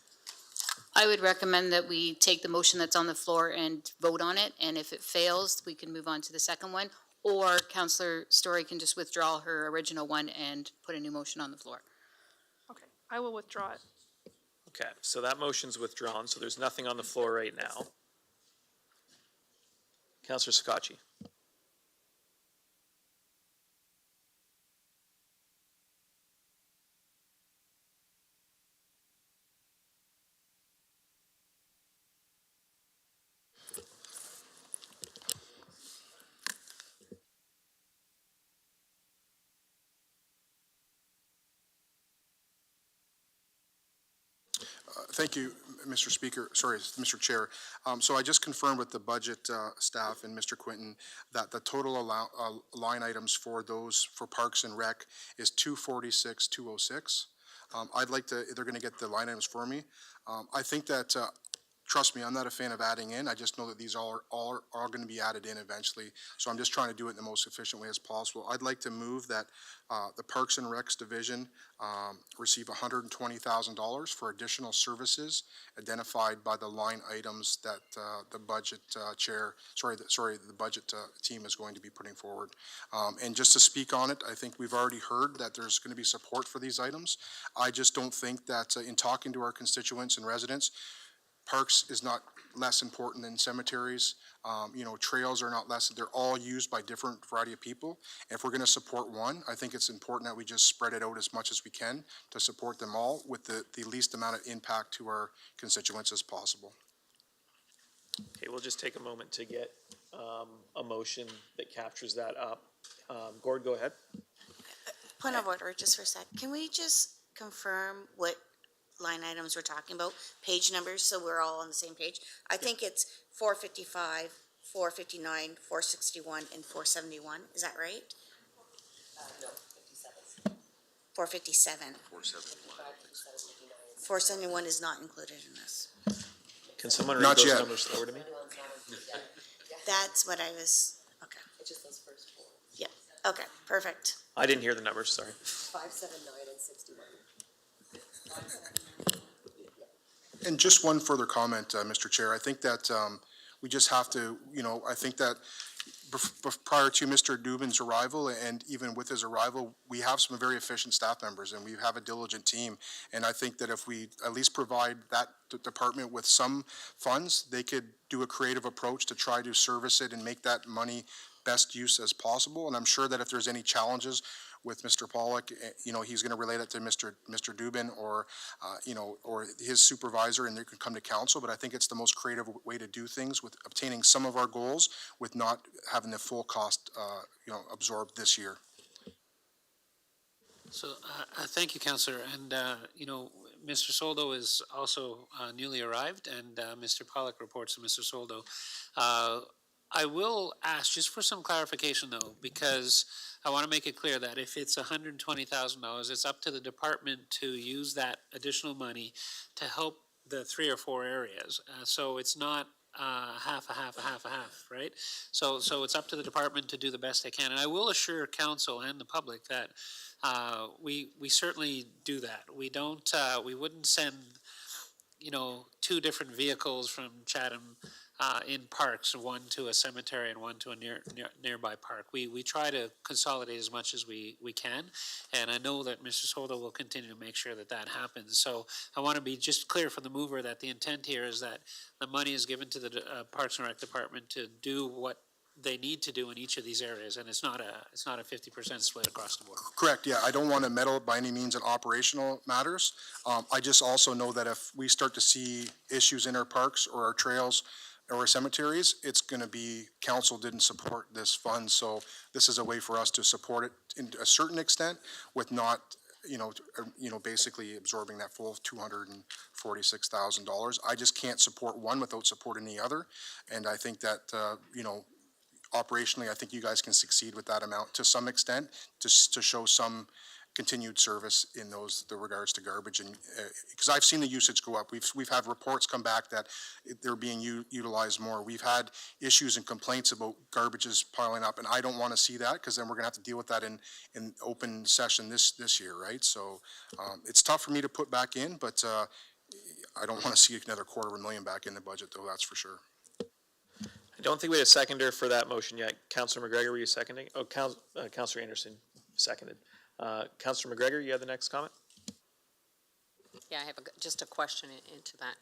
I would recommend that we take the motion that's on the floor and vote on it, and if it fails, we can move on to the second one, or Councillor Story can just withdraw her original one and put a new motion on the floor. Okay, I will withdraw it. Okay, so that motion's withdrawn, so there's nothing on the floor right now. Councillor Sakachi. Thank you, Mr. Speaker, sorry, Mr. Chair. So I just confirmed with the budget staff and Mr. Quinton that the total line items for those, for Parks and Rec is 246,206. I'd like to, they're going to get the line items for me. I think that, trust me, I'm not a fan of adding in. I just know that these all are going to be added in eventually. So I'm just trying to do it in the most efficient way as possible. I'd like to move that the Parks and Recs division receive $120,000 for additional services identified by the line items that the budget the budget team is going to be putting forward. And just to speak on it, I think we've already heard that there's going to be support for these items. I just don't think that in talking to our constituents and residents, parks is not less important than cemeteries. Trails are not less. They're all used by different variety of people. If we're going to support one, I think it's important that we just spread it out as much as we can to support them all with the least amount of impact to our constituents as possible. Okay, we'll just take a moment to get a motion that captures that up. Gord, go ahead. Point of order, just for a sec. Can we just confirm what line items we're talking about, page numbers, so we're all on the same page. I think it's 455, 459, 461, and 471. Is that right? No, 57. 457. 471 is not included in this. Can someone read Not those yet. numbers forward to me? That's what I was, okay. It's just those first four. Yeah, okay, perfect. I didn't hear the numbers, sorry. 579 and 61. And just one further comment, Mr. Chair. I think that we just have to, I think that prior to Mr. Dubin's arrival and even with his arrival, we have some very efficient staff members and we have a diligent team. And I think that if we at least provide that department with some funds, they could do a creative approach to try to service it and make that money best use as possible. And I'm sure that if there's any challenges with Mr. Pollock, he's going to relate it to Mr. Dubin or, or his supervisor, and they can come to council. But I think it's the most creative way to do things with obtaining some of our goals with not having the full cost, absorbed this year. So, thank you, Councillor. And, Mr. Soldo is also newly arrived, and Mr. Pollock reports to Mr. Soldo. I will ask, just for some clarification though, because I want to make it clear that if it's $120,000, it's up to the department to use that additional money to help the 3 or 4 areas. So it's not half, right? So it's up to the department to do the best they can. And I will assure council and the public that we certainly do that. We don't, we wouldn't send, 2 different vehicles from Chatham in parks, one to a cemetery and one to a nearby park. We try to consolidate as much as we can, and I know that Mr. Soldo will continue to make sure that that happens. So I want to be just clear for the mover that the intent here is that the money is given to the Parks and Rec Department to do what they need to do in each of these areas, and it's not a 50% split across the board. Correct, yeah. I don't want to meddle by any means in operational matters. I just also know that if we start to see issues in our parks or our trails or our cemeteries, it's going to be council didn't support this fund, so this is a way for us to support it in a certain extent with not, basically absorbing that full $246,000. I just can't support one without supporting the other, and I think that, operationally, I think you guys can succeed with that amount to some extent, just to show some continued service in the regards to garbage, and because I've seen the usage go up. We've had reports come back that they're being utilized more. We've had issues and complaints about garbages piling up, and I don't want to see that because then we're going to have to deal with that in open session this year, right? So it's tough for me to put back in, but I don't want to see another $250,000 back in the budget, though. That's for sure. I don't think we had a seconder for that motion yet. Councillor McGregor, were you seconding? Oh, Councillor Anderson seconded. Councillor McGregor, you have the next comment? Yeah, I have just a question into that.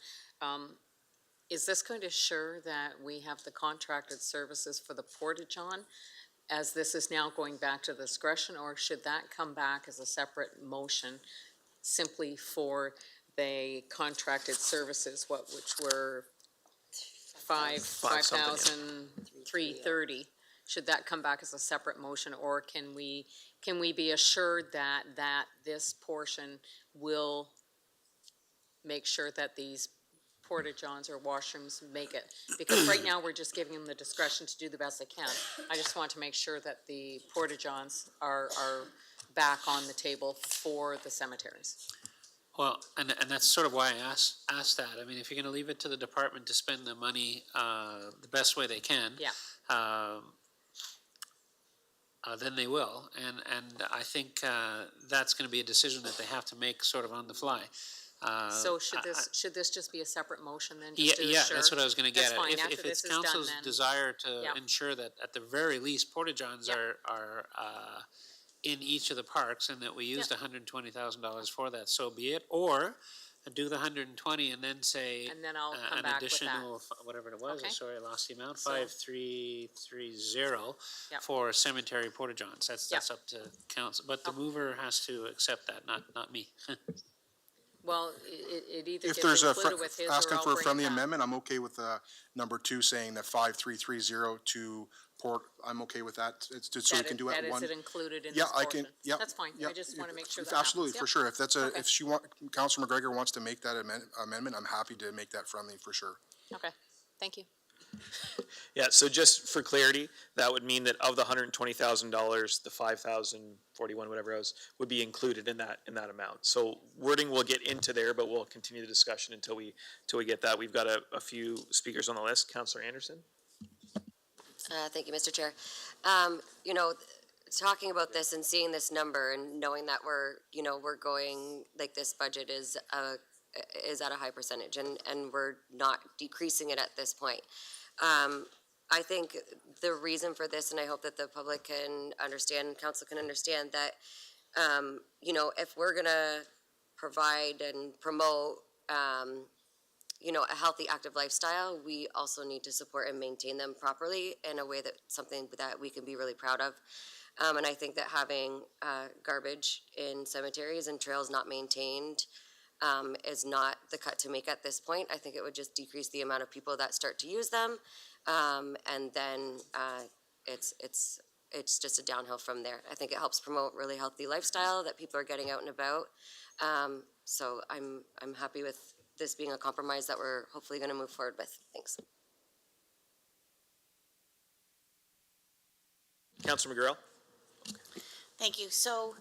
Is this going to assure that we have the contracted services for the porta-john, as this is now going back to discretion, or should that come back as a separate motion simply for the contracted services, which were $5,330? Should that come back as a separate motion, or can we be assured that this portion will make sure that these porta-johns or washrooms make it? Because right now, we're just giving them the discretion to do the best they can. I just want to make sure that the porta-johns are back on the table for the cemeteries. Well, and that's sort of why I asked that. I mean, if you're going to leave it to the department to spend the money the best way they can, yeah. Then they will, and I think that's going to be a decision that they have to make sort of on the fly. So should this just be a separate motion then? Yeah, that's what I was going to get at. If it's council's done, desire to ensure that at the very least porta-johns are in each of the parks and that we used $120,000 for that, so be it. Or do the 120 and then say and then I'll come an back additional, with that. whatever it was. Okay. Sorry, I lost the amount. So, 5330 for cemetery porta-johns. That's up to council, but the mover has to accept that, not me. Well, it either If gets there's included with his, asking or I'll for a bring friendly it back. amendment, I'm okay with number 2 saying that 5330 to report, I'm okay with that. It's just so we That can is, do it that is one. it included in Yeah, this I portion? can, yeah. That's fine, yeah, I just wanna make sure that Absolutely, happens. for Yep. sure. If that's a, Okay. if she want, Councilor McGregor wants to make that amendment, I'm happy to make that friendly, for sure. Okay, thank you. Yeah, so just for clarity, that would mean that of the $120,000, the 5,041, whatever else, would be included in that amount. So wording will get into there, but we'll continue the discussion until we get that. We've got a few speakers on the list. Councilor Anderson? Thank you, Mr. Chair. You know, talking about this and seeing this number and knowing that we're going, like, this budget is at a high percentage and we're not decreasing it at this point. I think the reason for this, and I hope that the public can understand, council can understand that, if we're gonna provide and promote, a healthy, active lifestyle, we also need to support and maintain them properly in a way that something that we can be really proud of. And I think that having garbage in cemeteries and trails not maintained is not the cut to make at this point. I think it would just decrease the amount of people that start to use them, and then it's just a downhill from there. I think it helps promote really healthy lifestyle that people are getting out and about. So I'm happy with this being a compromise that we're hopefully going to move forward with. Thanks. Councilor McGurl? Thank you. So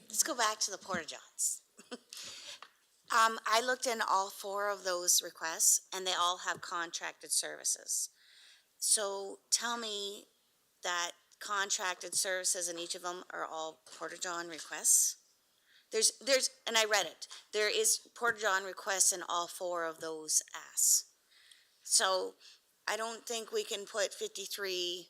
let's go back to the Porta Johns. I looked in all four of those requests and they all have contracted services. So tell me that contracted services in each of them are all Porta John requests? There's, and I read it. There is Porta John requests in all four of those asks. So I don't think we can put 53,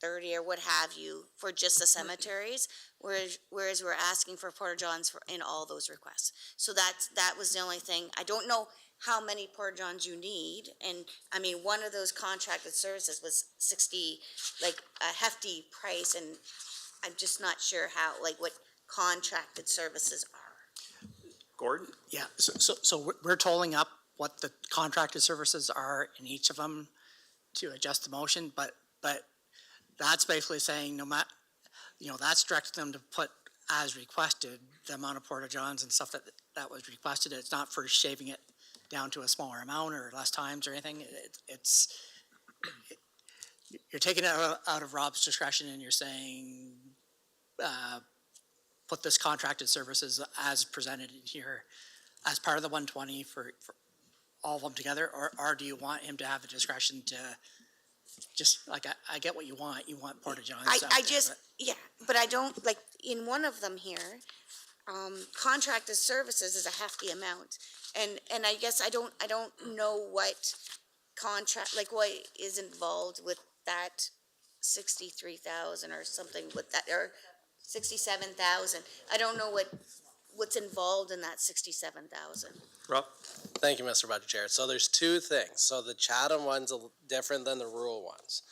30 or what have you for just the cemeteries, whereas we're asking for Porta Johns in all those requests. So that was the only thing. I don't know how many Porta Johns you need, and I mean, one of those contracted services was 60, like a hefty price, and I'm just not sure what contracted services are. Gordon? Yeah, so we're tolling up what the contracted services are in each of them to adjust the motion, but that's basically saying that's directing them to put as requested the amount of Porta Johns and stuff that was requested. It's not for shaving it down to a smaller amount or less times or anything. You're taking it out of Rob's discretion and you're saying, put this contracted services as presented in here as part of the 120 for all of them together, or do you want him to have the discretion to just, like, I get what you want Porta Johns. But I don't, like, in one of them here, contracted services is a hefty amount, and I guess I don't know what contract, like, what is involved with that 63,000 or something with that, or 67,000. I don't know what's involved in that 67,000. Rob? Thank you, Mr. Budget Chair. So there's two things. So the Chatham one's different than the rural ones.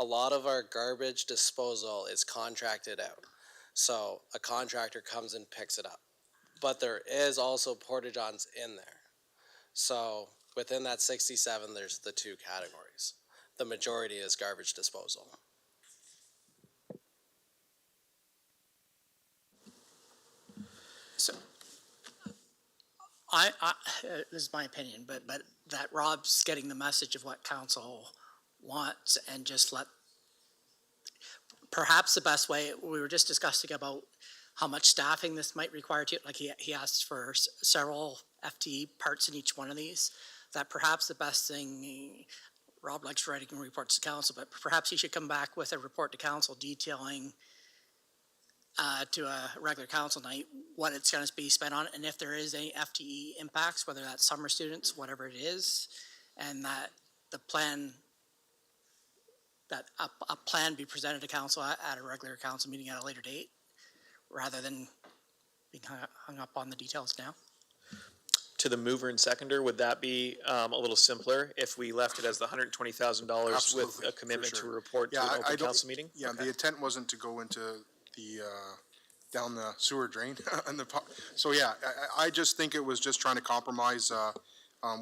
A lot of our garbage disposal is contracted out. So a contractor comes and picks it up. But there is also Porta Johns in there. So within that 67, there's the two categories. The majority is garbage disposal. So, this is my opinion, but that Rob's getting the message of what council wants and just perhaps the best way, we were just discussing about how much staffing this might require to, like he asked for several FTE parts in each one of these, that perhaps the best thing, Rob likes writing reports to council, but perhaps he should come back with a report to council detailing to a regular council night what it's going to be spent on, and if there is any FTE impacts, whether that's summer students, whatever it is, and that the plan, that a plan be presented to council at a regular council meeting at a later date, rather than being hung up on the details now. To the mover and seconder, would that be a little simpler if we left it as the $120,000 with a commitment to report to an open council meeting? Yeah, okay. The intent wasn't to go into the down the sewer drain and so yeah, I just think it was just trying to compromise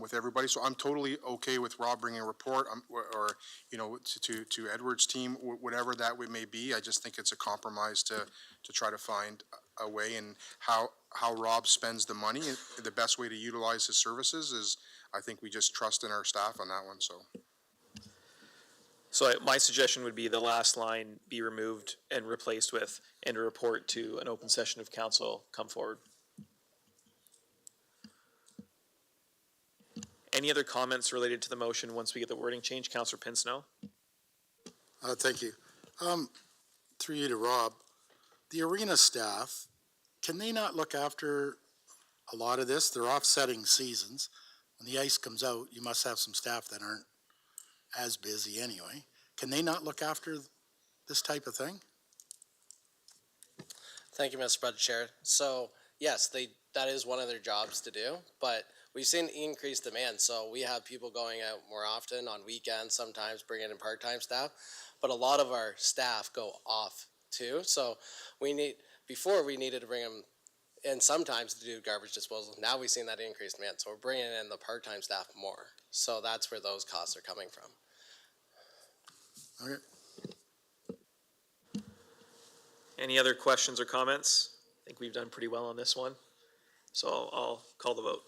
with everybody. So I'm totally okay with Rob bringing a report, or, you know, to Edward's team, whatever that may be. I just think it's a compromise to try to find a way, and how Rob spends the money, the best way to utilize his services is, I think we just trust in our staff on that one, so. So my suggestion would be the last line be removed and replaced with, and a report to an open session of council come forward. Any other comments related to the motion once we get the wording changed? Councillor Pinsnow? Thank you. Through you to Rob, the arena staff, can they not look after a lot of this? They're offsetting seasons. When the ice comes out, you must have some staff that aren't as busy anyway. Can they not look after this type of thing? Thank you, Mr. Budget Chair. So, yes, that is one of their jobs to do, but we've seen increased demand. So we have people going out more often on weekends, sometimes bringing in part-time staff, but a lot of our staff go off too. So before we needed to bring them in sometimes to do garbage disposal. Now we've seen that increased demand. So we're bringing in the part-time staff more. So that's where those costs are coming from. Okay. Any other questions or comments? I think we've done pretty well on this one. So I'll call the vote.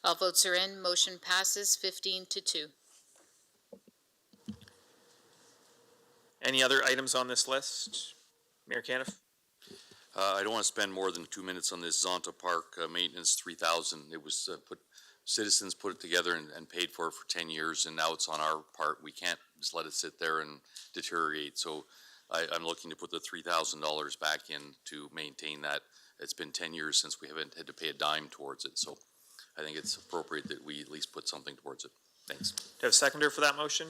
All votes are in. Motion passes 15-2. Any other items on this list? Mayor Caniff? I don't want to spend more than 2 minutes on this Zonta Park maintenance 3,000. It was citizens put it together and paid for it for 10 years, and now it's on our part. We can't just let it sit there and deteriorate. So I'm looking to put the $3,000 back in to maintain that. It's been 10 years since we haven't had to pay a dime towards it. So I think it's appropriate that we at least put something towards it. Thanks. Do you have a seconder for that motion?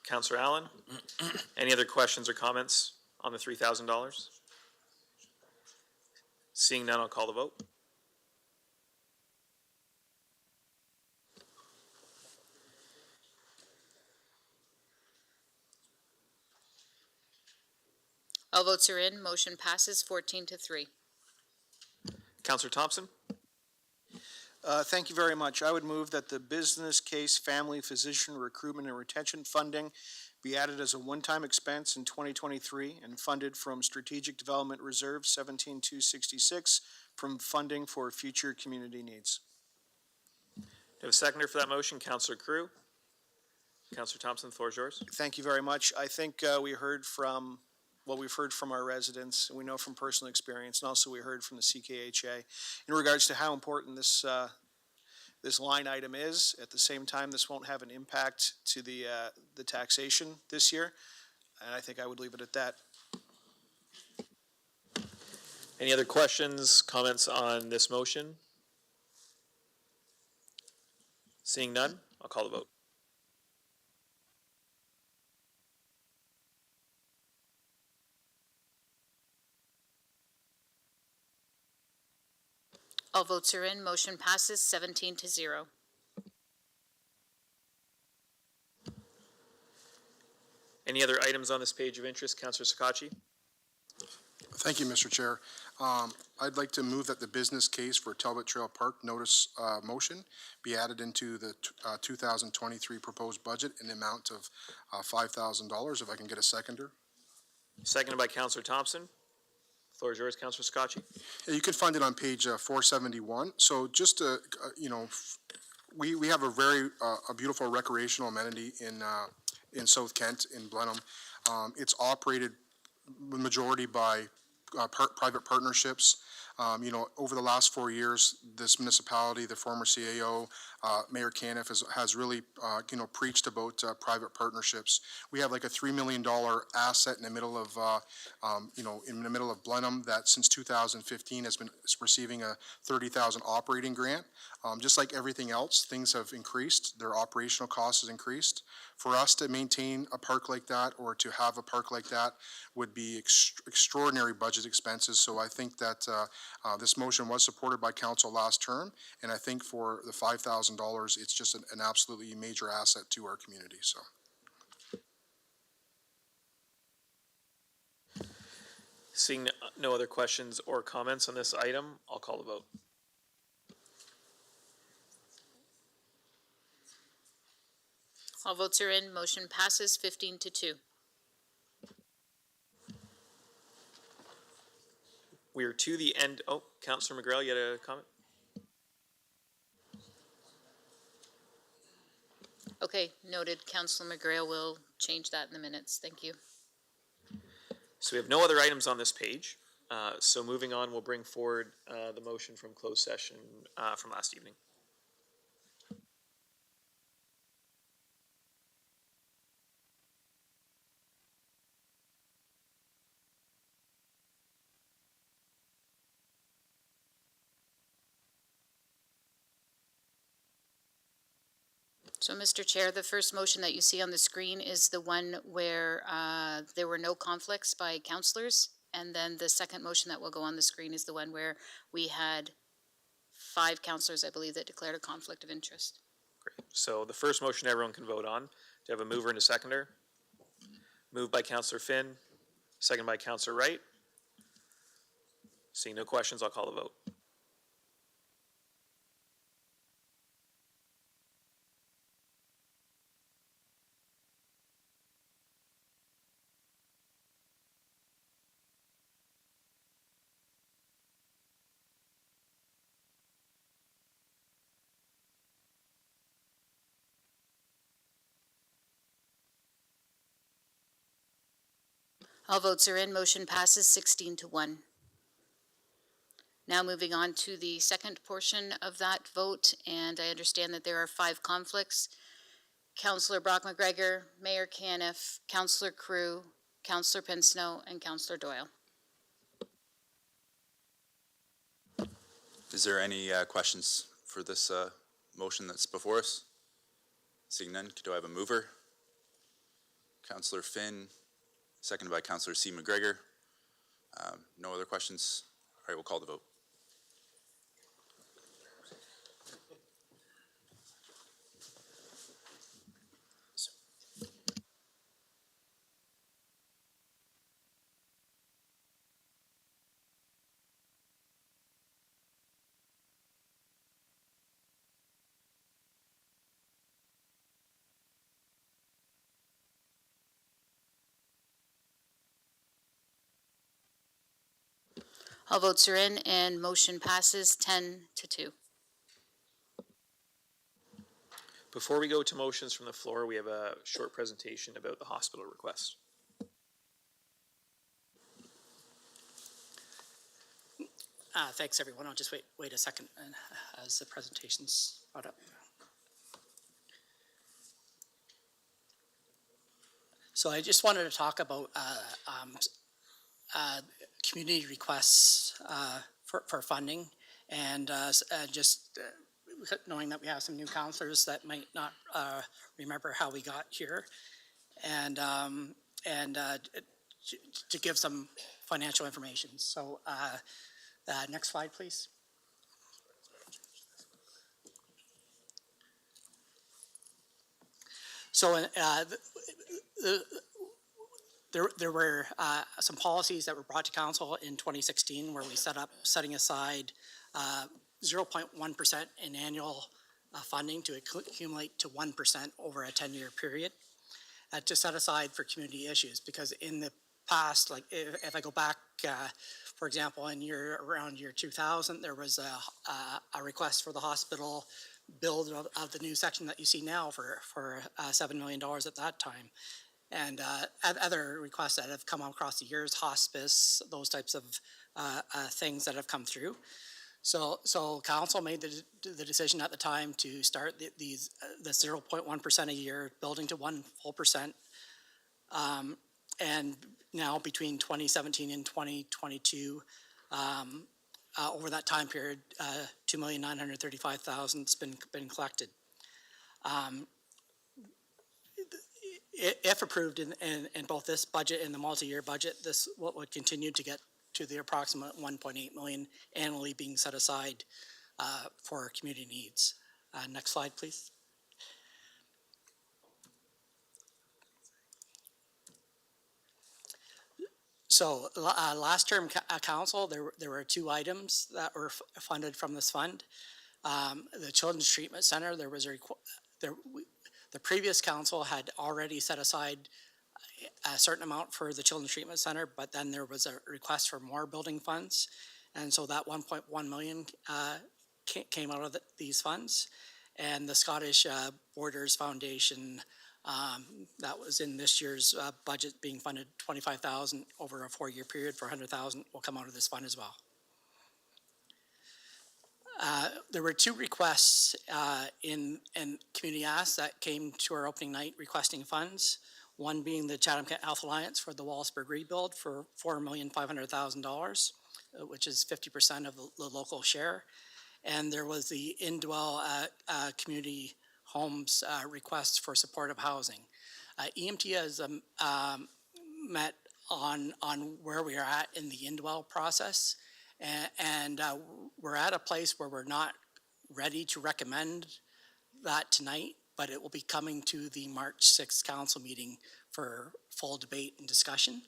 Councillor Allen? Any other questions or comments on the $3,000? Seeing none, I'll call the vote. All votes are in. Motion passes 14-3. Councillor Thompson? Thank you very much. I would move that the business case family physician recruitment and retention funding be added as a one-time expense in 2023 and funded from Strategic Development Reserve 17-266 from funding for future community needs. Do you have a seconder for that motion? Councillor Crew? Councillor Thompson, the floor is yours. Thank you very much. I think we've heard from our residents, and we know from personal experience, and also we heard from the CKHA in regards to how important this line item is. At the same time, this won't have an impact to the taxation this year, and I think I would leave it at that. Any other questions, comments on this motion? Seeing none, I'll call the vote. All votes are in. Motion passes 17-0. Any other items on this page of interest? Councillor Sakachi? Thank you, Mr. Chair. I'd like to move that the business case for Talbot Trail Park notice motion be added into the 2023 proposed budget in the amount of $5,000. If I can get a seconder. Seconded by Councillor Thompson. Floor is yours, Councillor Sakachi. Yeah, you can find it on page 471. So just to, we have a very a beautiful recreational amenity in South Kent in Blenheim. It's operated majority by private partnerships. Over the last 4 years, this municipality, the former CAO, Mayor Caniff has really, preached about private partnerships. We have like a $3 million asset in the middle of, in the middle of Blenheim that since 2015 has been receiving a $30,000 operating grant. Just like everything else, things have increased. Their operational costs has increased. For us to maintain a park like that or to have a park like that would be extraordinary budget expenses. So I think that this motion was supported by council last term, and I think for the $5,000, it's just an absolutely major asset to our community. So. Seeing no other questions or comments on this item, I'll call the vote. All votes are in, motion passes 15-2. We are to the end. Oh, Councillor McGrail, you had a comment? Okay, noted. Councillor McGrail will change that in the minutes. Thank you. So we have no other items on this page. So moving on, we'll bring forward the motion from closed session from last evening. So, Mr. Chair, the first motion that you see on the screen is the one where there were no conflicts by councillors. And then the second motion that will go on the screen is the one where we had 5 councillors, I believe, that declared a conflict of interest. Great. So the first motion everyone can vote on. Do you have a mover and a seconder? Moved by Councillor Finn, second by Councillor Wright. Seeing no questions, I'll call the vote. All votes are in, motion passes 16-1. Now moving on to the second portion of that vote, and I understand that there are 5 conflicts. Councillor Brock McGregor, Mayor Caniff, Councillor Crew, Councillor Pinsnow, and Councillor Doyle. Is there any questions for this motion that's before us? Seeing none, do I have a mover? Councillor Finn, seconded by Councillor C. McGregor. No other questions? All right, we'll call the vote. All votes are in, and motion passes 10-2. Before we go to motions from the floor, we have a short presentation about the hospital request. Thanks, everyone. I'll just wait a second as the presentation's brought up. So I just wanted to talk about community requests for funding, and just knowing that we have some new counselors that might not remember how we got here, and to give some financial information. So next slide, please. So there were some policies that were brought to council in 2016 where we setting aside 0.1% in annual funding to accumulate to 1% over a 10-year period to set aside for community issues. Because in the past, like if I go back, for example, around year 2000, there was a request for the hospital build of the new section that you see now for $7 million at that time. And other requests that have come across the years, hospice, those types of things that have come through. So council made the decision at the time to start the 0.1% a year, building to 1 full percent. And now between 2017 and 2022, over that time period, $2,935,000 has been collected. If approved in both this budget and the multi-year budget, this would continue to get to the approximate 1.8 million annually being set aside for community needs. Next slide, please. So, last term council, there were two items that were funded from this fund. The Children's Treatment Center, there was the previous council had already set aside a certain amount for the Children's Treatment Center, but then there was a request for more building funds. And so that 1.1 million came out of these funds. And the Scottish Borders Foundation, that was in this year's budget, being funded 25,000 over a 4-year period for 100,000 will come out of this fund as well. There were two requests in community asks that came to our opening night requesting funds. One being the Chatham-Kent Health Alliance for the Wallaceburg rebuild for $4,500,000, which is 50% of the local share. And there was the Indwell Community Homes request for supportive housing. EMT has met on where we are at in the Indwell process. And we're at a place where we're not ready to recommend that tonight, but it will be coming to the March 6th council meeting for full debate and discussion.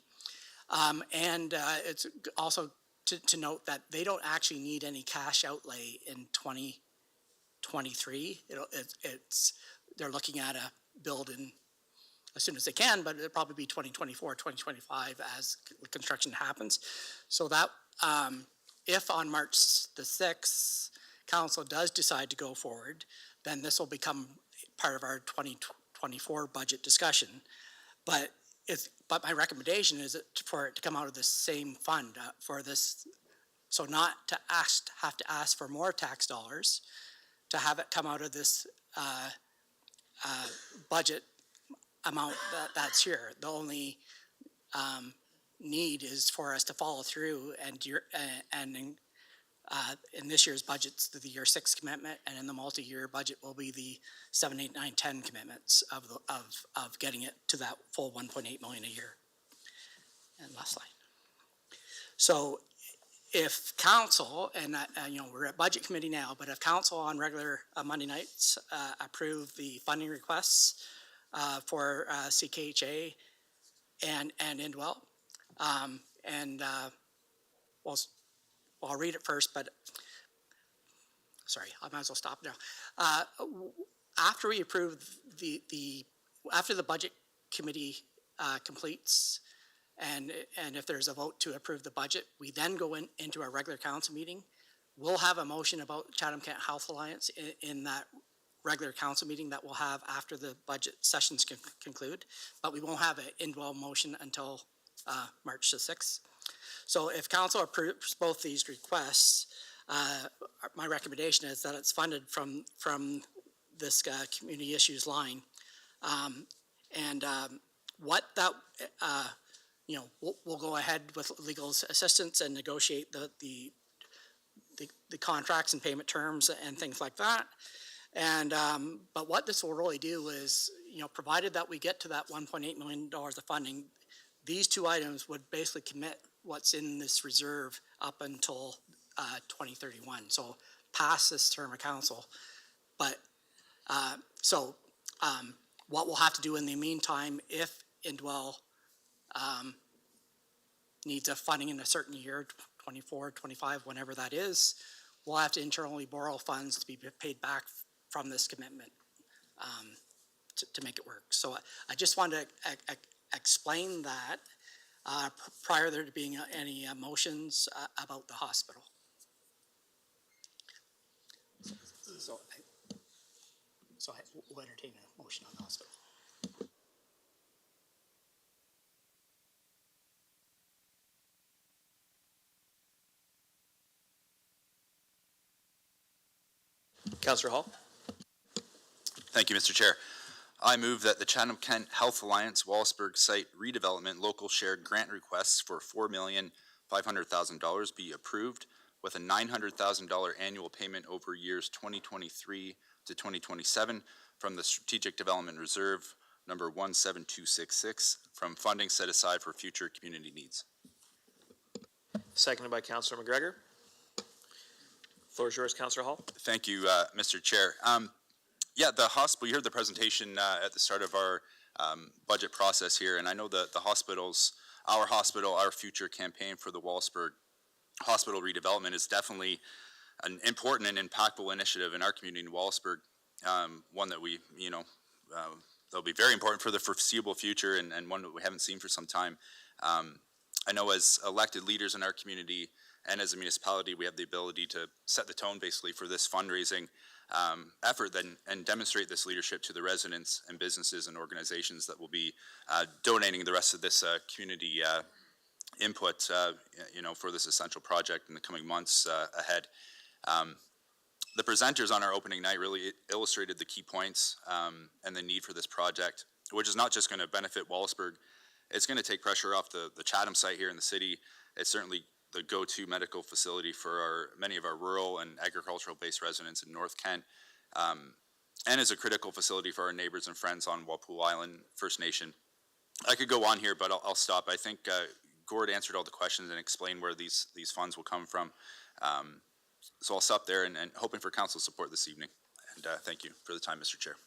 And it's also to note that they don't actually need any cash outlay in 2023. They're looking at a build in as soon as they can, but it'll probably be 2024, 2025 as construction happens. So that if on March the 6th, council does decide to go forward, then this will become part of our 2024 budget discussion. But my recommendation is for it to come out of the same fund for this, so not to have to ask for more tax dollars, to have it come out of this budget amount that's here. The only need is for us to follow through and in this year's budget's the year 6 commitment, and in the multi-year budget will be the 7, 8, 9, 10 commitments of getting it to that full 1.8 million a year. And last slide. So if council, and we're at budget committee now, but if council on regular Monday nights approve the funding requests for CKHA and Indwell, I'll read it first, but sorry, I might as well stop now. After we approve after the budget committee completes, and if there's a vote to approve the budget, we then go into our regular council meeting. We'll have a motion about Chatham-Kent Health Alliance in that regular council meeting that we'll have after the budget sessions conclude, but we won't have an Indwell motion until March the 6th. So if council approves both these requests, my recommendation is that it's funded from this community issues line. What that, we'll go ahead with legal assistance and negotiate the contracts and payment terms and things like that. But what this will really do is, provided that we get to that $1.8 million of funding, these two items would basically commit what's in this reserve up until 2031. So past this term of council. But what we'll have to do in the meantime, if Indwell needs a funding in a certain year, 24, 25, whenever that is, we'll have to internally borrow funds to be paid back from this commitment to make it work. So I just wanted to explain that prior there to being any motions about the hospital. So I will entertain a motion on the hospital. Councillor Hall. Thank you, Mr. Chair. I move that the Chatham-Kent Health Alliance Wallaceburg Site Redevelopment Local Shared Grant Requests for $4,500,000 be approved with a $900,000 annual payment over years 2023 to 2027 from the Strategic Development Reserve number 17266 from funding set aside for future community needs. Seconded by Councillor McGregor. Floor is yours, Councillor Hall. Thank you, Mr. Chair. Yeah, the hospital, you heard the presentation at the start of our budget process here, and I know that the hospital's Our Hospital, Our Future campaign for the Wallsburg Hospital redevelopment is definitely an important and impactful initiative in our community in Wallsburg. One that we, that'll be very important for the foreseeable future, and one that we haven't seen for some time. I know as elected leaders in our community and as a municipality, we have the ability to set the tone basically for this fundraising effort and demonstrate this leadership to the residents and businesses and organizations that will be donating the rest of this community input, for this essential project in the coming months ahead. The presenters on our opening night really illustrated the key points and the need for this project, which is not just going to benefit Wallsburg. It's going to take pressure off the Chatham site here in the city. It's certainly the go-to medical facility for many of our rural and agricultural-based residents in North Kent, and is a critical facility for our neighbors and friends on Walpole Island First Nation. I could go on here, but I'll stop. I think Gord answered all the questions and explained where these funds will come from. So I'll stop there and hoping for council support this evening. And thank you for the time, Mr. Chair.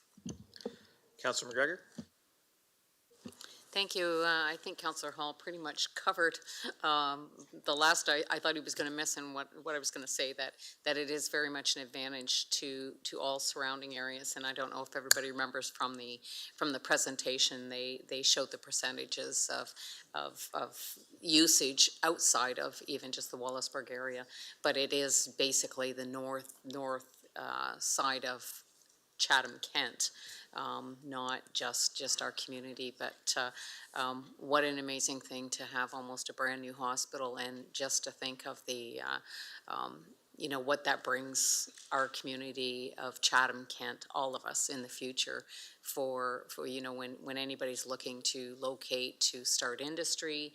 Councilor McGregor? Thank you. I think Councillor Hall pretty much covered the last. I thought he was going to miss in what I was going to say, that it is very much an advantage to all surrounding areas. And I don't know if everybody remembers from the presentation, they showed the percentages of usage outside of even just the Wallaceburg area. But it is basically the north side of Chatham-Kent. Not just our community, but what an amazing thing to have almost a brand new hospital, and just to think of the, what that brings our community of Chatham-Kent, all of us in the future for when anybody's looking to locate, to start industry,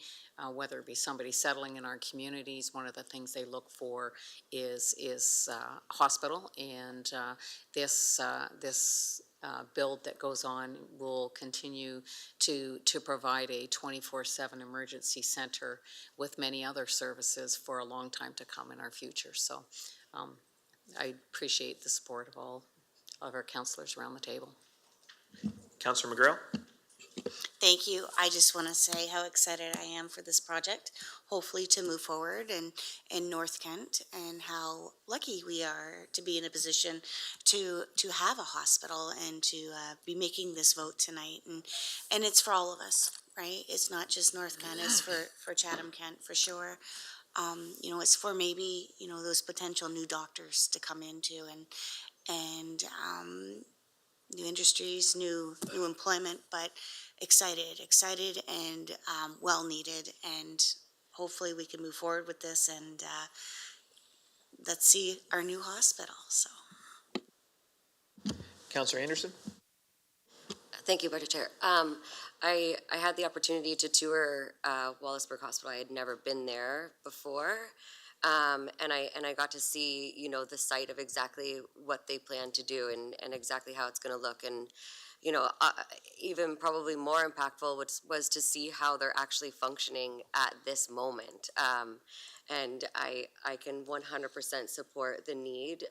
whether it be somebody settling in our communities, one of the things they look for is hospital, and this build that goes on will continue to provide a 24/7 emergency center with many other services for a long time to come in our future. So I appreciate the support of all of our councillors around the table. Councilor McGrail? Thank you. I just want to say how excited I am for this project, hopefully to move forward in North Kent, and how lucky we are to be in a position to have a hospital and to be making this vote tonight. And it's for all of us, right? It's not just North Kent, it's for Chatham-Kent for sure. It's for maybe, those potential new doctors to come into and new industries, new employment, but excited and well needed, and hopefully we can move forward with this and let's see our new hospital. So, Councilor Anderson? Thank you, Budget Chair. I had the opportunity to tour Wallaceburg Hospital. I had never been there before. And I got to see, the site of exactly what they plan to do and exactly how it's going to look. And, even probably more impactful was to see how they're actually functioning at this moment. And I can 100% support the need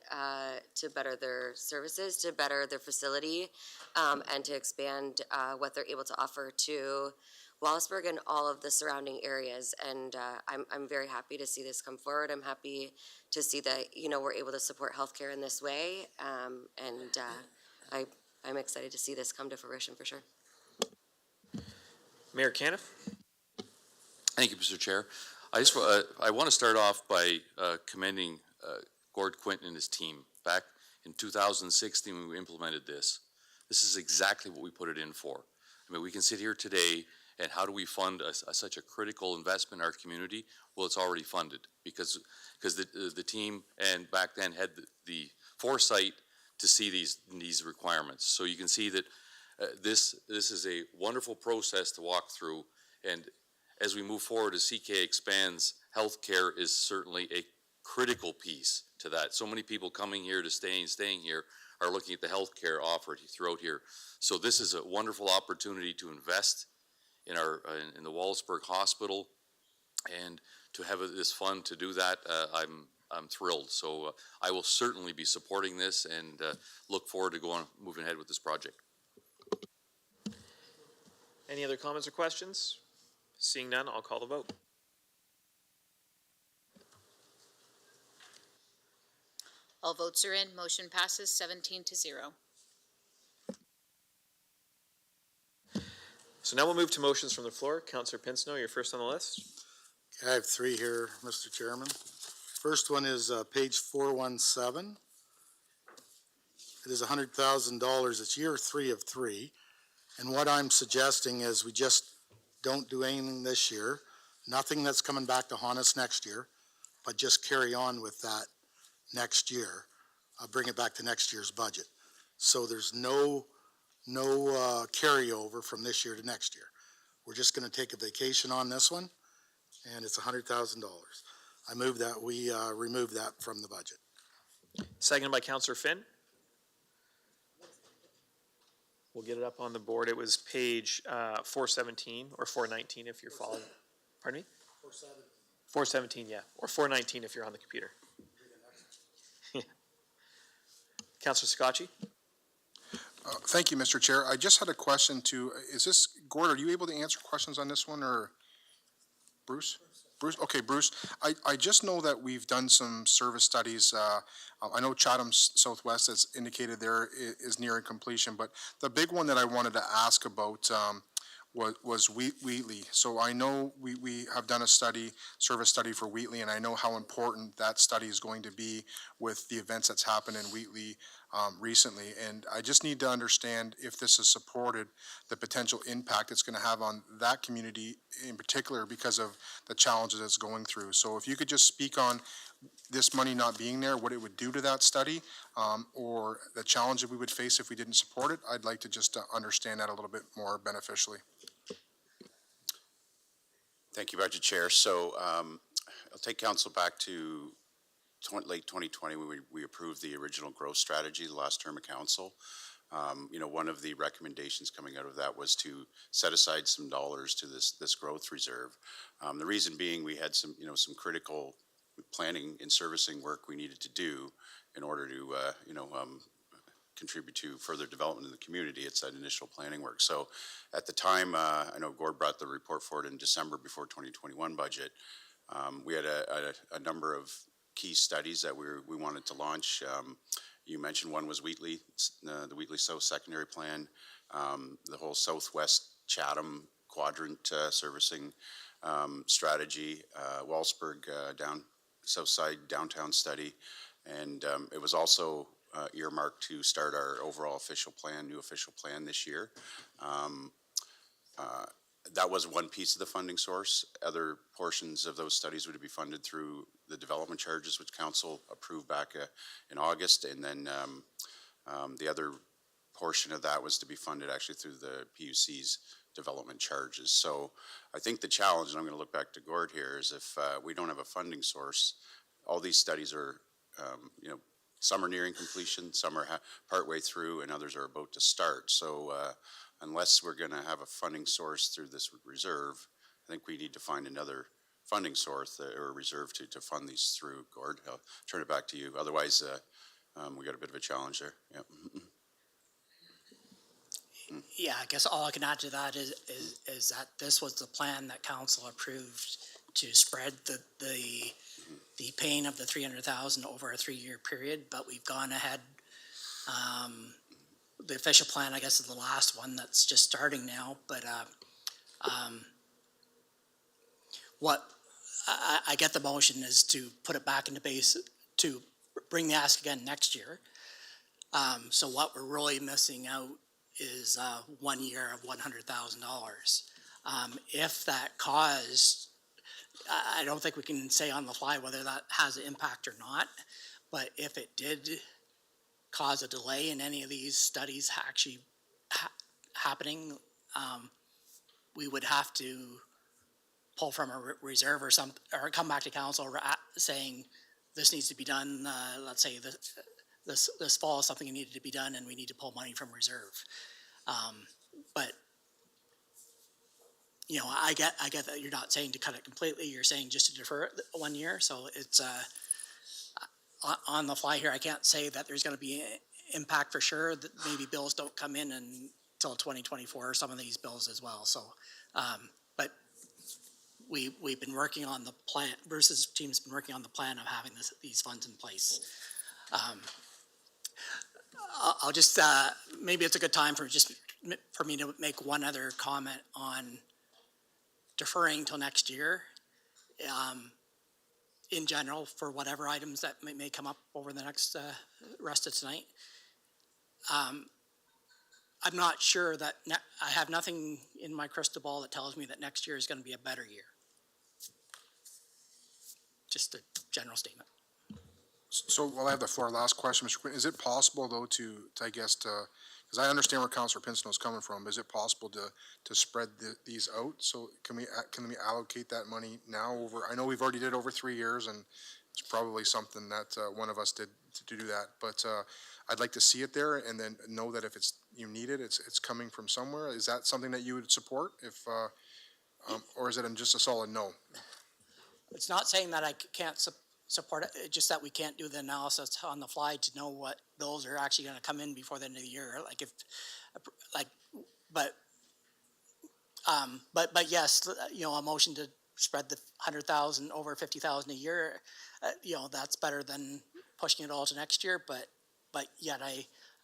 to better their services, to better their facility, and to expand what they're able to offer to Wallaceburg and all of the surrounding areas. And I'm very happy to see this come forward. I'm happy to see that, we're able to support healthcare in this way. And I'm excited to see this come to fruition for sure. Mayor Caniff? Thank you, Mr. Chair. I want to start off by commending Gord Quinton and his team. Back in 2016, when we implemented this is exactly what we put it in for. I mean, we can sit here today, and how do we fund such a critical investment in our community? Well, it's already funded because the team and back then had the foresight to see these requirements. So you can see that this is a wonderful process to walk through, and as we move forward, as CK expands, healthcare is certainly a critical piece to that. So many people coming here to staying here are looking at the healthcare offered throughout here. So this is a wonderful opportunity to invest in the Wallaceburg Hospital, and to have this fund to do that, I'm thrilled. So I will certainly be supporting this, and look forward to moving ahead with this project. Any other comments or questions? Seeing none, I'll call the vote. All votes are in, motion passes 17-0. So now we'll move to motions from the floor. Councillor Pinsno, you're first on the list. I have three here, Mr. Chairman. First one is page 417. It is $100,000. It's year 3 of 3. And what I'm suggesting is we just don't do anything this year, nothing that's coming back to haunt us next year, but just carry on with that next year. Bring it back to next year's budget. So there's no carryover from this year to next year. We're just going to take a vacation on this one, and it's $100,000. I move that we remove that from the budget. Seconded by Councillor Finn. We'll get it up on the board. It was page 417 or 419 if you're following. Pardon me? 417, yeah. Or 419 if you're on the computer. Councillor Scotchy? Thank you, Mr. Chair. I just had a question is this, Gord, are you able to answer questions on this one, or Bruce? Bruce, okay, Bruce. I just know that we've done some service studies. I know Chatham Southwest has indicated there is nearing completion, but the big one that I wanted to ask about was Wheatley. So I know we have done a service study for Wheatley, and I know how important that study is going to be with the events that's happened in Wheatley recently. And I just need to understand if this has supported the potential impact it's going to have on that community in particular because of the challenges it's going through. So if you could just speak on this money not being there, what it would do to that study, or the challenge that we would face if we didn't support it, I'd like to just understand that a little bit more beneficially. Thank you, Budget Chair. So I'll take council back to late 2020 when we approved the original growth strategy, the last term of council. One of the recommendations coming out of that was to set aside some dollars to this growth reserve. The reason being we had some critical planning and servicing work we needed to do in order to, contribute to further development in the community. It's that initial planning work. So at the time, I know Gord brought the report forward in December before 2021 budget. We had a number of key studies that we wanted to launch. You mentioned one was Wheatley, the Wheatley South Secondary Plan, the whole Southwest Chatham quadrant servicing strategy, Wallsburg Southside downtown study, and it was also earmarked to start our overall new official plan this year. That was one piece of the funding source. Other portions of those studies would be funded through the development charges, which council approved back in August, and then the other portion of that was to be funded actually through the PUC's development charges. So I think the challenge, and I'm going to look back to Gord here, is if we don't have a funding source, all these studies are, some are nearing completion, some are partway through, and others are about to start. So unless we're going to have a funding source through this reserve, I think we need to find another funding source or reserve to fund these through. Gord, I'll turn it back to you. Otherwise, we got a bit of a challenge there. Yeah. Yeah, I guess all I can add to that is that this was the plan that council approved to spread the pain of the 300,000 over a 3-year period, but we've gone ahead. The official plan, I guess, is the last one that's just starting now, but what I get the motion is to put it back into base, to bring the ask again next year. So what we're really missing out is 1 year of $100,000. If that caused, I don't think we can say on the fly whether that has an impact or not, but if it did cause a delay in any of these studies actually happening, we would have to pull from a reserve or come back to council saying this needs to be done. Let's say this fall something needed to be done and we need to pull money from reserve. But I get that you're not saying to cut it completely. You're saying just to defer it 1 year. So it's on the fly here. I can't say that there's going to be impact for sure. That maybe bills don't come in until 2024. Some of these bills as well. So, but we've been working on the plan, Bruce's team's been working on the plan of having these funds in place. I'll just, maybe it's a good time for me to make one other comment on deferring till next year. In general, for whatever items that may come up over the next, rest of tonight. I'm not sure that, I have nothing in my crystal ball that tells me that next year is gonna be a better year. Just a general statement. So while I have the floor, last question, Mr. Quinn, is it possible though I guess, because I understand where Councilor Pinson is coming from, is it possible to spread these out? So can we allocate that money now over, I know we've already did over 3 years, and it's probably something that one of us did to do that, but I'd like to see it there and then know that if you need it, it's coming from somewhere. Is that something that you would support if, or is it just a solid no? It's not saying that I can't support it, it's just that we can't do the analysis on the fly to know what those are actually gonna come in before the end of the year, but yes, a motion to spread the 100,000 over 50,000 a year, that's better than pushing it all to next year, but yet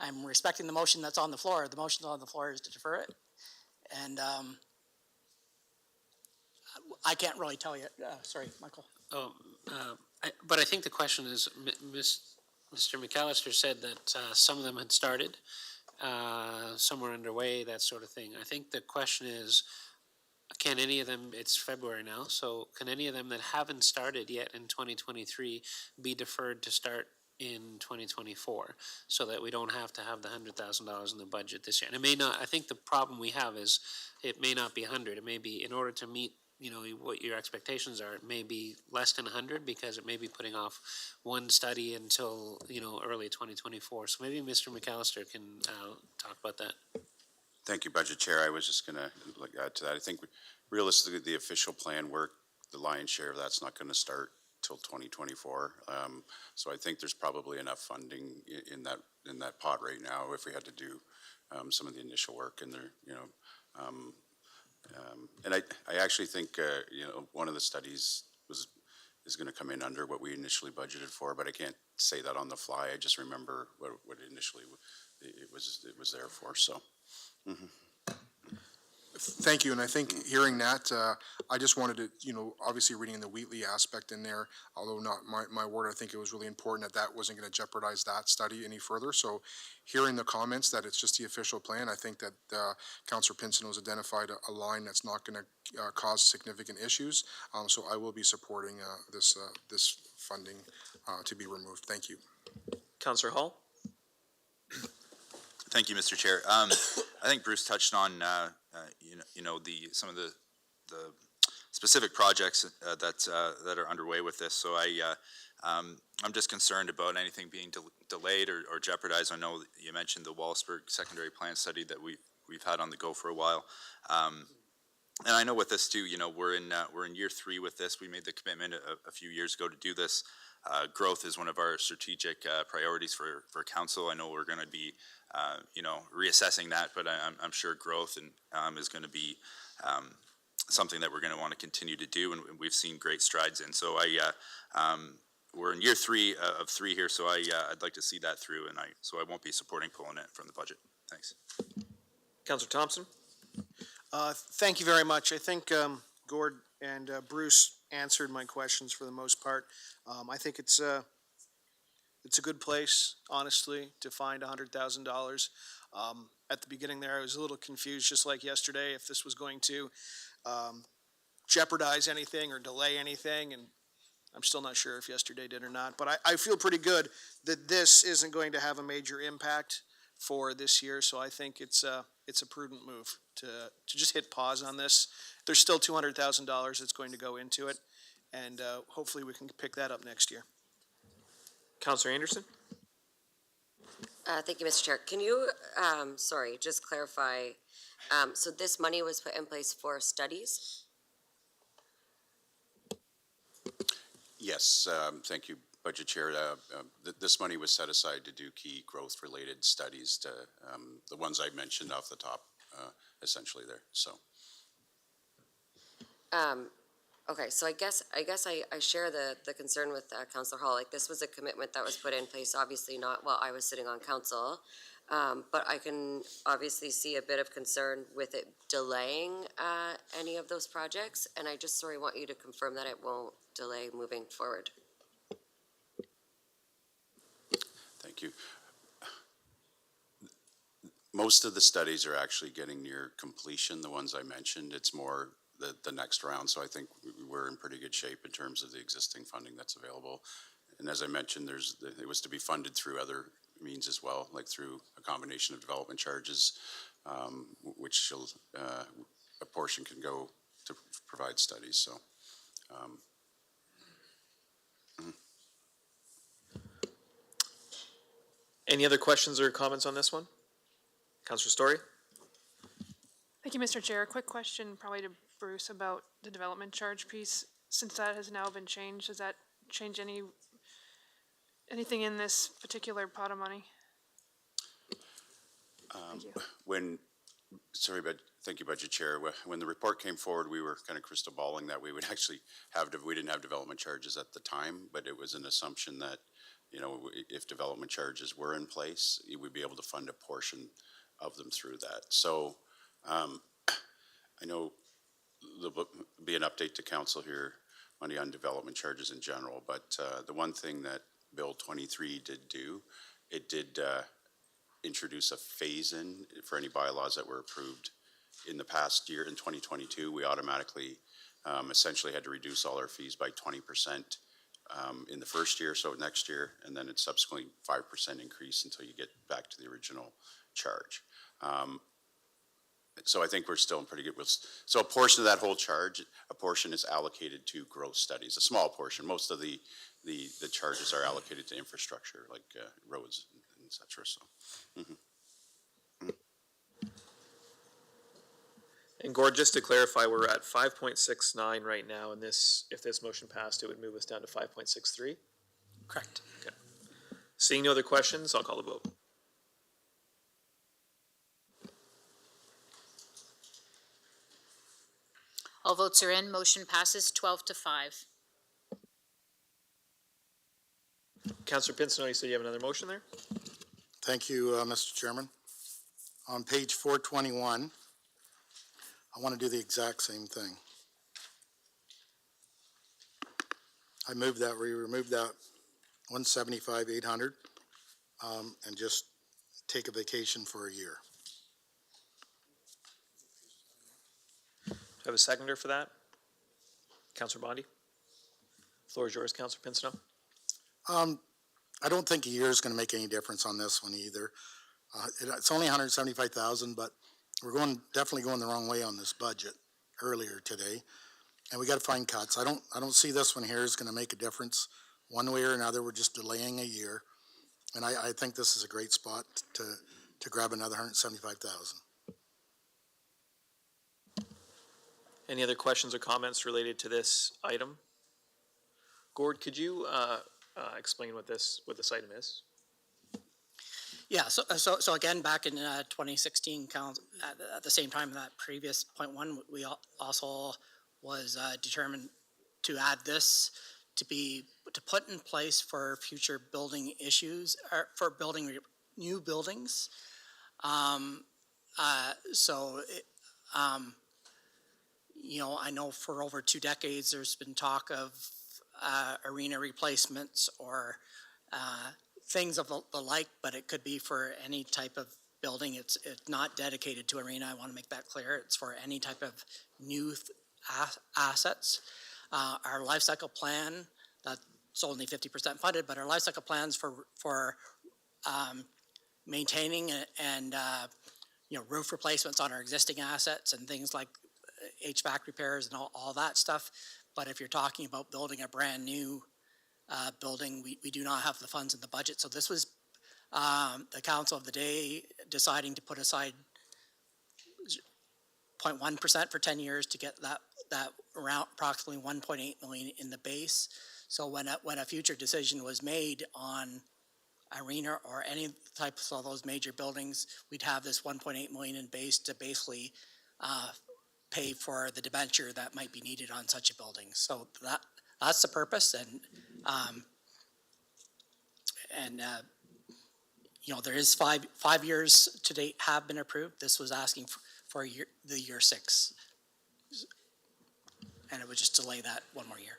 I'm respecting the motion that's on the floor. The motion on the floor is to defer it, and I can't really tell you, sorry, Michael. But I think the question is, Mr. McAllister said that some of them had started, some were underway, that sort of thing. I think the question is, can any of them, it's February now, so can any of them that haven't started yet in 2023 be deferred to start in 2024, so that we don't have to have the $100,000 in the budget this year? And it may not, I think the problem we have is it may not be 100, it may be, in order to meet what your expectations are, it may be less than 100 because it may be putting off one study until, early 2024. So maybe Mr. McAllister can talk about that. Thank you, Budget Chair. I was just going to add to that. I think realistically, the official plan work, the lion's share of that's not going to start till 2024. So I think there's probably enough funding in that pot right now if we had to do some of the initial work in there, and I actually think, one of the studies is going to come in under what we initially budgeted for, but I can't say that on the fly. I just remember what initially it was there for, so. Mm-hmm. Thank you, and I think hearing that, I just wanted to, obviously reading the Wheatley aspect in there, although not my word, I think it was really important that wasn't going to jeopardize that study any further. So hearing the comments that it's just the official plan, I think that Councillor Pinson has identified a line that's not going to cause significant issues. So I will be supporting this funding to be removed. Thank you. Councillor Hall? Thank you, Mr. Chair. I think Bruce touched on, some of the specific projects that are underway with this. So I'm just concerned about anything being delayed or jeopardized. I know that you mentioned the Wallsburg secondary plan study that we've had on the go for a while. And I know with this too, we're in year 3 with this. We made the commitment a few years ago to do this. Growth is one of our strategic priorities for council. I know we're going to be, reassessing that, but I'm sure growth is going to be something that we're going to want to continue to do, and we've seen great strides in. So we're in year 3 of 3 here, so I'd like to see that through, and so I won't be supporting pulling it from the budget. Thanks. Councillor Thompson? Thank you very much. I think Gord and Bruce answered my questions for the most part. I think it's a good place, honestly, to find $100,000. At the beginning there, I was a little confused, just like yesterday, if this was going to jeopardize anything or delay anything, and I'm still not sure if yesterday did or not. But I feel pretty good that this isn't going to have a major impact for this year, so I think it's a prudent move to just hit pause on this. There's still $200,000 that's going to go into it, and hopefully we can pick that up next year. Councillor Anderson? Thank you, Mr. Chair. Can you, just clarify, so this money was put in place for studies? Yes, thank you, Budget Chair. This money was set aside to do key growth-related studies, to the ones I mentioned off the top, essentially there. So, Okay, so I guess I share the concern with Councillor Hall. Like, this was a commitment that was put in place, obviously not while I was sitting on council. But I can obviously see a bit of concern with it delaying any of those projects. And I just want you to confirm that it won't delay moving forward. Thank you. Most of the studies are actually getting near completion, the ones I mentioned. It's more the next round, so I think we're in pretty good shape in terms of the existing funding that's available. And as I mentioned, it was to be funded through other means as well, like through a combination of development charges, which a portion can go to provide studies, so. Any other questions or comments on this one? Councillor Story? Thank you, Mr. Chair. A quick question probably to Bruce about the development charge piece. Since that has now been changed, does that change anything in this particular pot of money? Thank you. Thank you, Budget Chair. When the report came forward, we were kind of crystal balling that we would actually we didn't have development charges at the time, but it was an assumption that, if development charges were in place, you would be able to fund a portion of them through that. So, I know there'll be an update to council here on development charges in general, but the one thing that Bill 23 did do, it did introduce a phase-in for any bylaws that were approved in the past year. In 2022, we automatically essentially had to reduce all our fees by 20% in the first year, so next year, and then it's subsequently 5% increase until you get back to the original charge. So I think we're still in pretty good. So a portion of that whole charge, a portion is allocated to growth studies, a small portion. Most of the charges are allocated to infrastructure, like roads and et cetera, so. And Gord, just to clarify, we're at 5.69 right now, and if this motion passed, it would move us down to 5.63? Correct. Okay. Seeing no other questions, I'll call the vote. All votes are in. Motion passes 12-5. Councillor Pinson, you said you have another motion there? Thank you, Mr. Chairman. On page 421, I want to do the exact same thing. I move that we remove that 175,800 and just take a vacation for a year. Do I have a seconder for that? Councillor Bondi? Floor is yours, Councillor Pinson. I don't think a year is going to make any difference on this one either. It's only 175,000, but we're definitely going the wrong way on this budget earlier today, and we got to find cuts. I don't see this one here is going to make a difference one way or another. We're just delaying a year, and I think this is a great spot to grab another 175,000. Any other questions or comments related to this item? Gord, could you explain what this item is? Yeah, so again, back in 2016, at the same time that previous point one, we also was determined to add this to put in place for future building issues, or for building new buildings. I know for over 2 decades, there's been talk of arena replacements or things of the like, but it could be for any type of building. It's not dedicated to arena. I want to make that clear. It's for any type of new assets. Our life cycle plan, that's only 50% funded, but our life cycle plans for maintaining and roof replacements on our existing assets and things like HVAC repairs and all that stuff. But if you're talking about building a brand new building, we do not have the funds in the budget. So this was the council of the day deciding to put aside 0.1% for 10 years to get that around approximately 1.8 million in the base. So when a future decision was made on arena or any types of those major buildings, we'd have this 1.8 million in base to basically pay for the debenture that might be needed on such a building. So that's the purpose, and you know, there is five years to date have been approved. This was asking for the year 6. And it would just delay that one more year.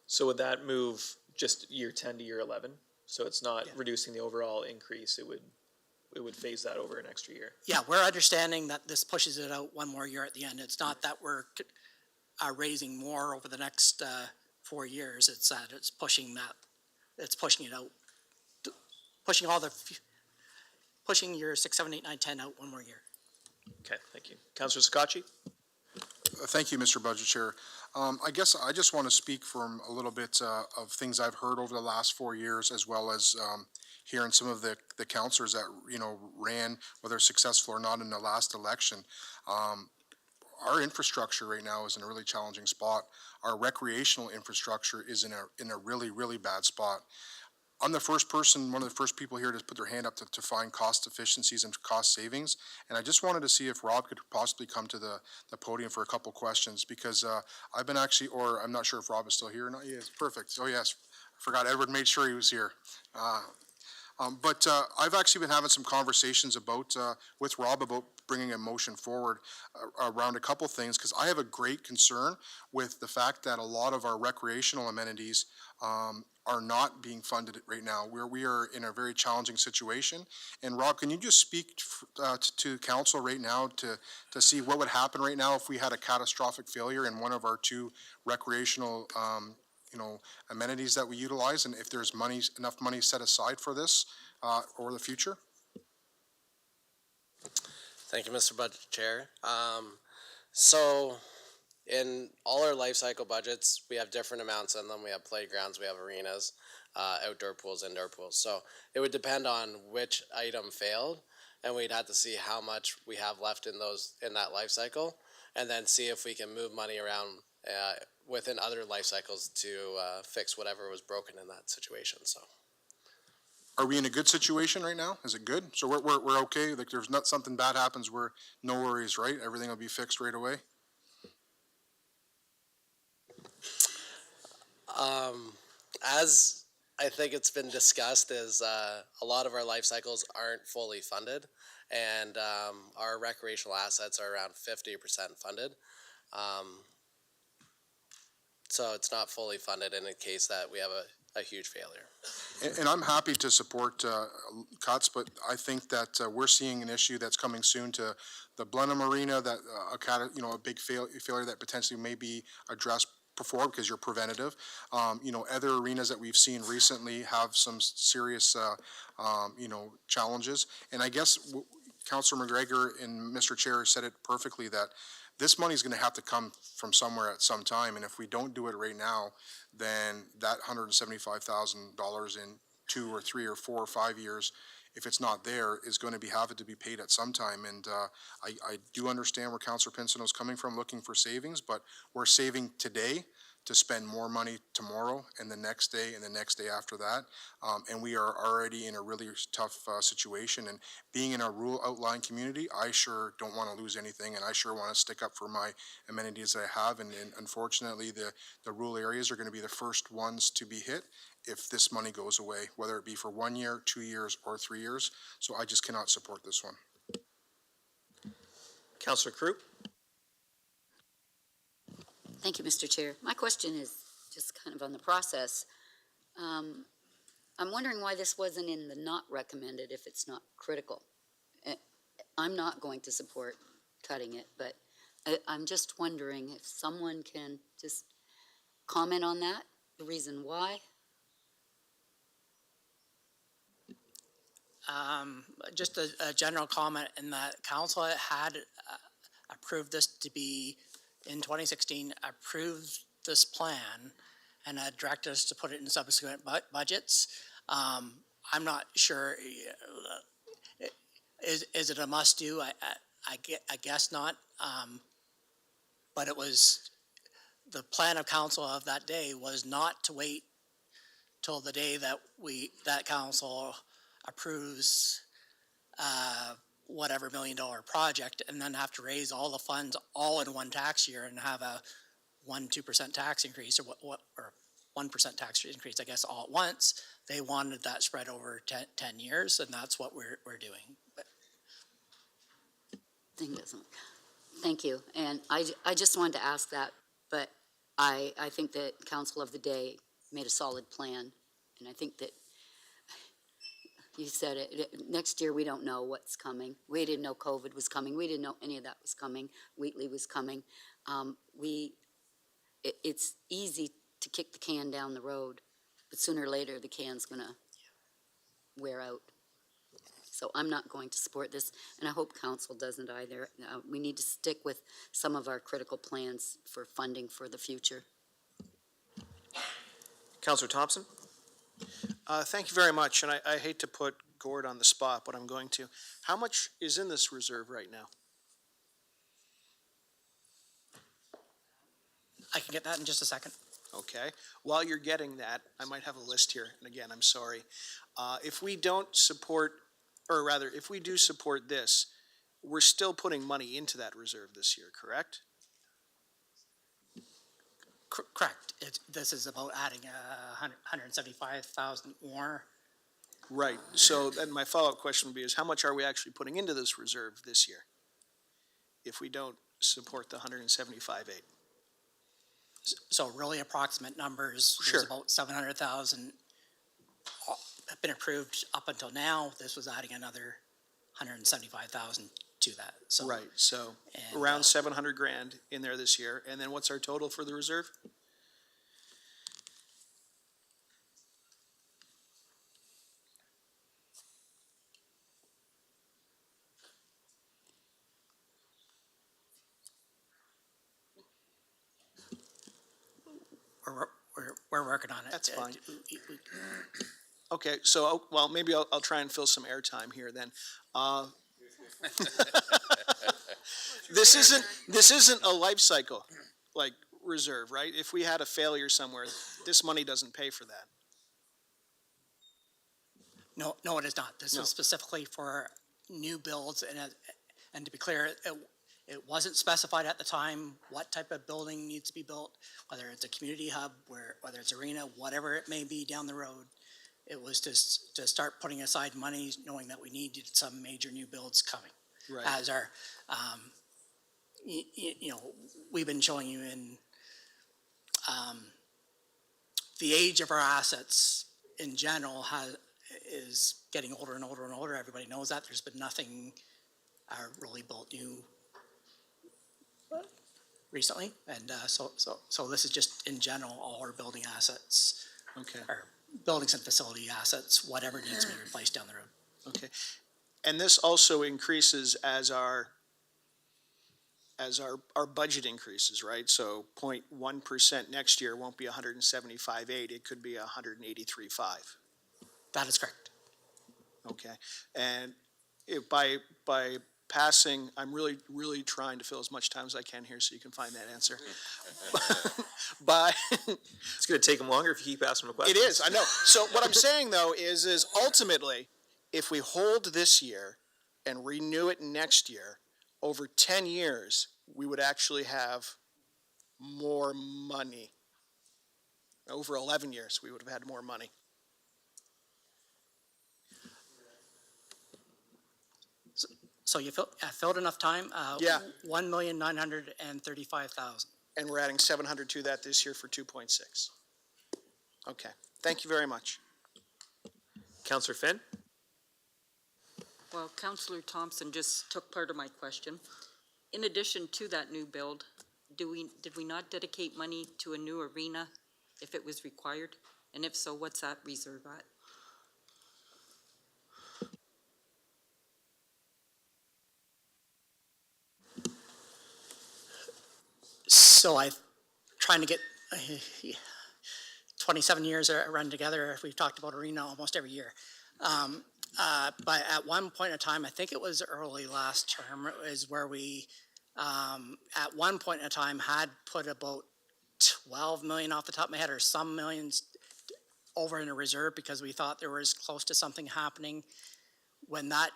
So would that move just year 10 to year 11? So it's not reducing the overall increase, it would phase that over an extra year? Yeah, we're understanding that this pushes it out one more year at the end. It's not that we're raising more over the next 4 years. It's that it's pushing it out, pushing year 6, 7, 8, 9, 10 out one more year. Okay, thank you. Councillor Scotchy? Thank you, Mr. Budget Chair. I guess I just want to speak from a little bit of things I've heard over the last 4 years, as well as hearing some of the councillors that, you know, ran, whether successful or not, in the last election. Our infrastructure right now is in a really challenging spot. Our recreational infrastructure is in a really, really bad spot. I'm the first person, one of the first people here to put their hand up to find cost efficiencies and cost savings. And I just wanted to see if Rob could possibly come to the podium for a couple questions, because I've been actually, or I'm not sure if Rob is still here or not. Yes, perfect. Oh yes, I forgot Edward made sure he was here. But I've actually been having some conversations with Rob about bringing a motion forward around a couple things, because I have a great concern with the fact that a lot of our recreational amenities are not being funded right now, where we are in a very challenging situation. And Rob, can you just speak to council right now to see what would happen right now if we had a catastrophic failure in one of our 2 recreational amenities that we utilize, and if there's enough money set aside for this over the future? Thank you, Mr. Budget Chair. So in all our life cycle budgets, we have different amounts in them. We have playgrounds, we have arenas, outdoor pools, indoor pools. So it would depend on which item failed, and we'd have to see how much we have left in that life cycle, and then see if we can move money around within other life cycles to fix whatever was broken in that situation. So, are we in a good situation right now? Is it good? So we're okay? Like, there's not something bad happens, we're no worries, right? Everything will be fixed right away? As I think it's been discussed, is a lot of our life cycles aren't fully funded, and our recreational assets are around 50% funded. So it's not fully funded in a case that we have a huge failure. And I'm happy to support cuts, but I think that we're seeing an issue that's coming soon to the Blenheim Arena, that a big failure that potentially may be addressed before, because you're preventative. Other arenas that we've seen recently have some serious, challenges. And I guess Councillor McGregor and Mr. Chair said it perfectly, that this money is going to have to come from somewhere at some time, and if we don't do it right now, then that $175,000 in 2 or 3 or 4 or 5 years, if it's not there, is going to have to be paid at some time. And I do understand where Councillor Pinsino is coming from, looking for savings, but we're saving today to spend more money tomorrow and the next day and the next day after that. And we are already in a really tough situation. And being in a rural outlying community, I sure don't want to lose anything, and I sure want to stick up for my amenities that I have. And unfortunately, the rural areas are going to be the first ones to be hit if this money goes away, whether it be for 1 year, 2 years, or 3 years. So I just cannot support this one. Councillor Crew? Thank you, Mr. Chair. My question is just kind of on the process. I'm wondering why this wasn't in the not recommended if it's not critical. I'm not going to support cutting it, but I'm just wondering if someone can just comment on that, the reason why. Just a general comment in that council had approved this to be, in 2016, approved this plan and directed us to put it in subsequent budgets. I'm not sure, is it a must-do? I guess not, but it was, the plan of council of that day was not to wait till the day that council approves whatever $1 million project and then have to raise all the funds all in one tax year and have a 2% tax increase or 1% tax increase, I guess, all at once. They wanted that spread over 10 years, and that's what we're doing. But Thank you. And I just wanted to ask that, but I think that Council of the Day made a solid plan. And I think that you said it, next year we don't know what's coming. We didn't know COVID was coming. We didn't know any of that was coming. Wheatley was coming. It's easy to kick the can down the road, but sooner or later the can's gonna wear out. So I'm not going to support this, and I hope council doesn't either. We need to stick with some of our critical plans for funding for the future. Councillor Thompson? Thank you very much, and I hate to put Gord on the spot, but I'm going to. How much is in this reserve right now? I can get that in just a second. Okay. While you're getting that, I might have a list here, and again, I'm sorry. If we don't support, or rather, if we do support this, we're still putting money into that reserve this year, correct? Correct. This is about adding 175,000 more. Right. So then my follow-up question would be is how much are we actually putting into this reserve this year if we don't support the 175.8? So really approximate numbers. Sure. There's about 700,000 have been approved up until now. This was adding another 175,000 to that. So right. So around 700 grand in there this year. And then what's our total for the reserve? We're working on it. That's fine. Okay, so, well, maybe I'll try and fill some airtime here then. This isn't a life cycle, like, reserve, right? If we had a failure somewhere, this money doesn't pay for that. No, it is not. This is specifically for new builds, and to be clear, it wasn't specified at the time what type of building needs to be built, whether it's a community hub, whether it's arena, whatever it may be down the road. It was to start putting aside money, knowing that we needed some major new builds coming. Right. As our, we've been showing you in the age of our assets in general is getting older and older and older. Everybody knows that. There's been nothing really built new recently, and so this is just in general all our building assets. Okay. Or buildings and facility assets, whatever needs to be replaced down the road. Okay. And this also increases as our budget increases, right? So 0.1% next year won't be 175.8, it could be 183.5. That is correct. Okay. And if by passing, I'm really, really trying to fill as much time as I can here so you can find that answer. By It's going to take them longer if you keep asking them questions. It is, I know. So what I'm saying though is ultimately, if we hold this year and renew it next year, over 10 years, we would actually have more money. Over 11 years, we would have had more money. So you filled enough time? Yeah. 1,935,000. And we're adding 700 to that this year for 2.6. Okay, thank you very much. Councillor Finn? Well, Councillor Thompson just took part of my question. In addition to that new build, did we not dedicate money to a new arena if it was required? And if so, what's that reserve at? So I'm trying to get 27 years run together. We've talked about arena almost every year. But at one point in time, I think it was early last term, is where we, at one point in time, had put about 12 million off the top of my head, or some millions over in a reserve because we thought there was close to something happening when that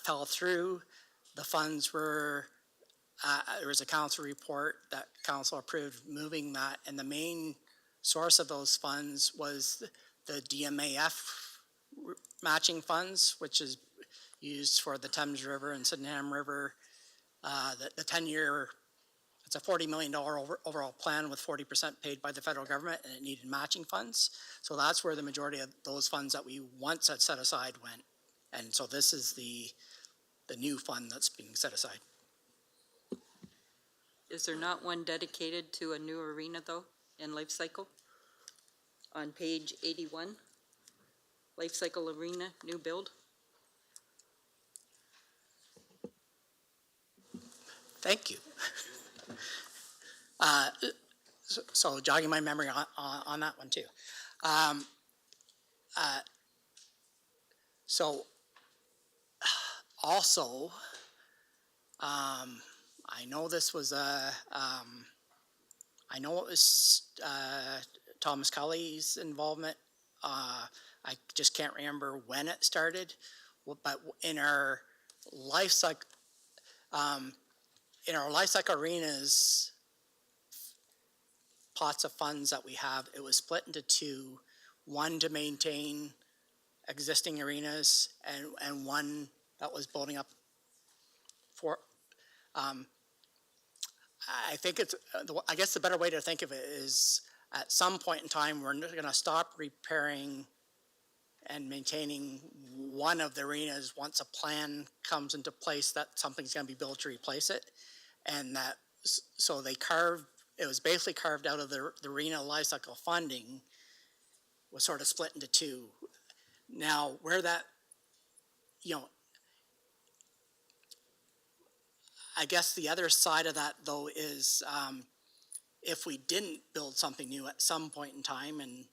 fell through, the funds were, there was a council report that council approved moving that, and the main source of those funds was the DMAF matching funds, which is used for the Thames River and Sydenham River. The 10-year, it's a $40 million overall plan with 40% paid by the federal government, and it needed matching funds. So that's where the majority of those funds that we once had set aside went. And so this is the new fund that's being set aside. Is there not one dedicated to a new arena, though, in Life Cycle? On page 81, Life Cycle Arena, new build? Thank you. So jogging my memory on that one too. So also, I know this was I know it was Thomas Cully's involvement. I just can't remember when it started, but in our life cycle, arenas pots of funds that we have, it was split into two. One to maintain existing arenas and one that was building up for, I think it's, I guess the better way to think of it is at some point in time, we're gonna stop repairing and maintaining one of the arenas once a plan comes into place that something's gonna be built to replace it. And that, so they carved, it was basically carved out of the arena life cycle funding, was sort of split into two. Now, where that, I guess the other side of that though is if we didn't build something new at some point in time, and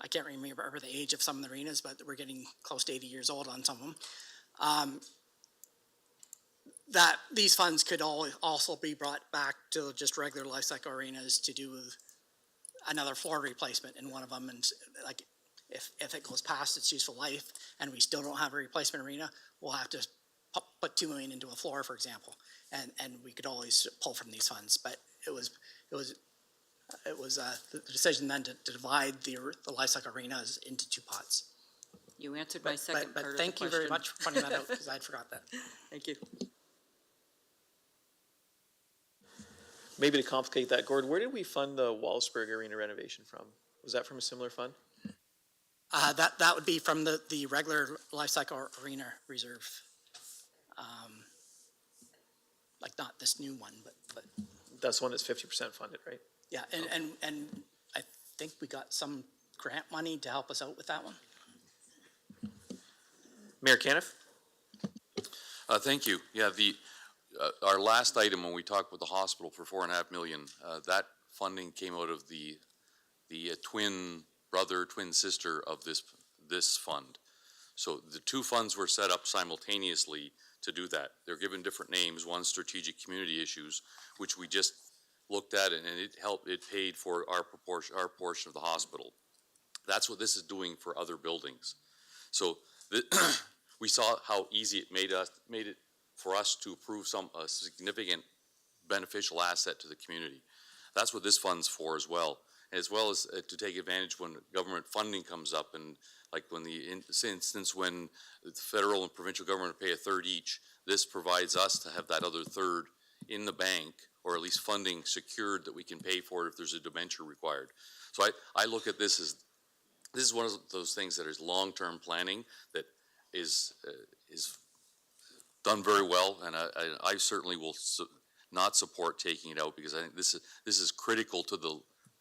I can't remember the age of some of the arenas, but we're getting close to 80 years old on some of them, that these funds could also be brought back to just regular life cycle arenas to do another floor replacement in one of them. And like, if it goes past its useful life and we still don't have a replacement arena, we'll have to put $2 million into a floor, for example, and we could always pull from these funds. But it was the decision then to divide the life cycle arenas into two pots. You answered my second part of the question. Thank you very much for pointing that out, because I'd forgot that. Thank you. Maybe to complicate that, Gord, where did we fund the Wallsburg Arena renovation from? Was that from a similar fund? That would be from the regular life cycle arena reserve. Like not this new one, but That's one that's 50% funded, right? yeah, and I think we got some grant money to help us out with that one. Mayor Caniff? Thank you. Yeah, our last item when we talked with the hospital for $4.5 million, that funding came out of the twin brother, twin sister of this fund. So the two funds were set up simultaneously to do that. They're given different names. One, strategic community issues, which we just looked at, and it paid for our portion of the hospital. That's what this is doing for other buildings. So we saw how easy it made it for us to approve a significant beneficial asset to the community. That's what this fund's for as well as to take advantage when government funding comes up, and like when instance when the federal and provincial government pay a third each, this provides us to have that other third in the bank, or at least funding secured that we can pay for it if there's a debenture required. So I look at this is one of those things that is long-term planning that is done very well, and I certainly will not support taking it out, because I think this is critical to the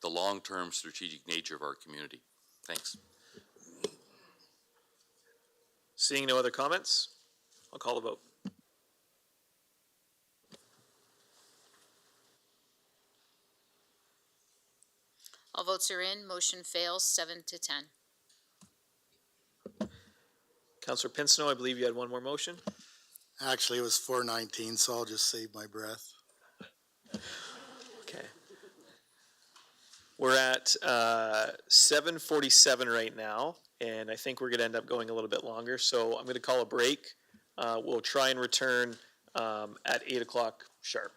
long-term strategic nature of our community. Thanks. Seeing no other comments, I'll call the vote. All votes are in, motion fails 7-10. Councillor Pincinel, I believe you had one more motion. Actually, it was 419, so I'll just save my breath. Okay. We're at 7:47 right now. and I think we're gonna end up going a little bit longer, so I'm gonna call a break. We'll try and return, at 8 o'clock sharp.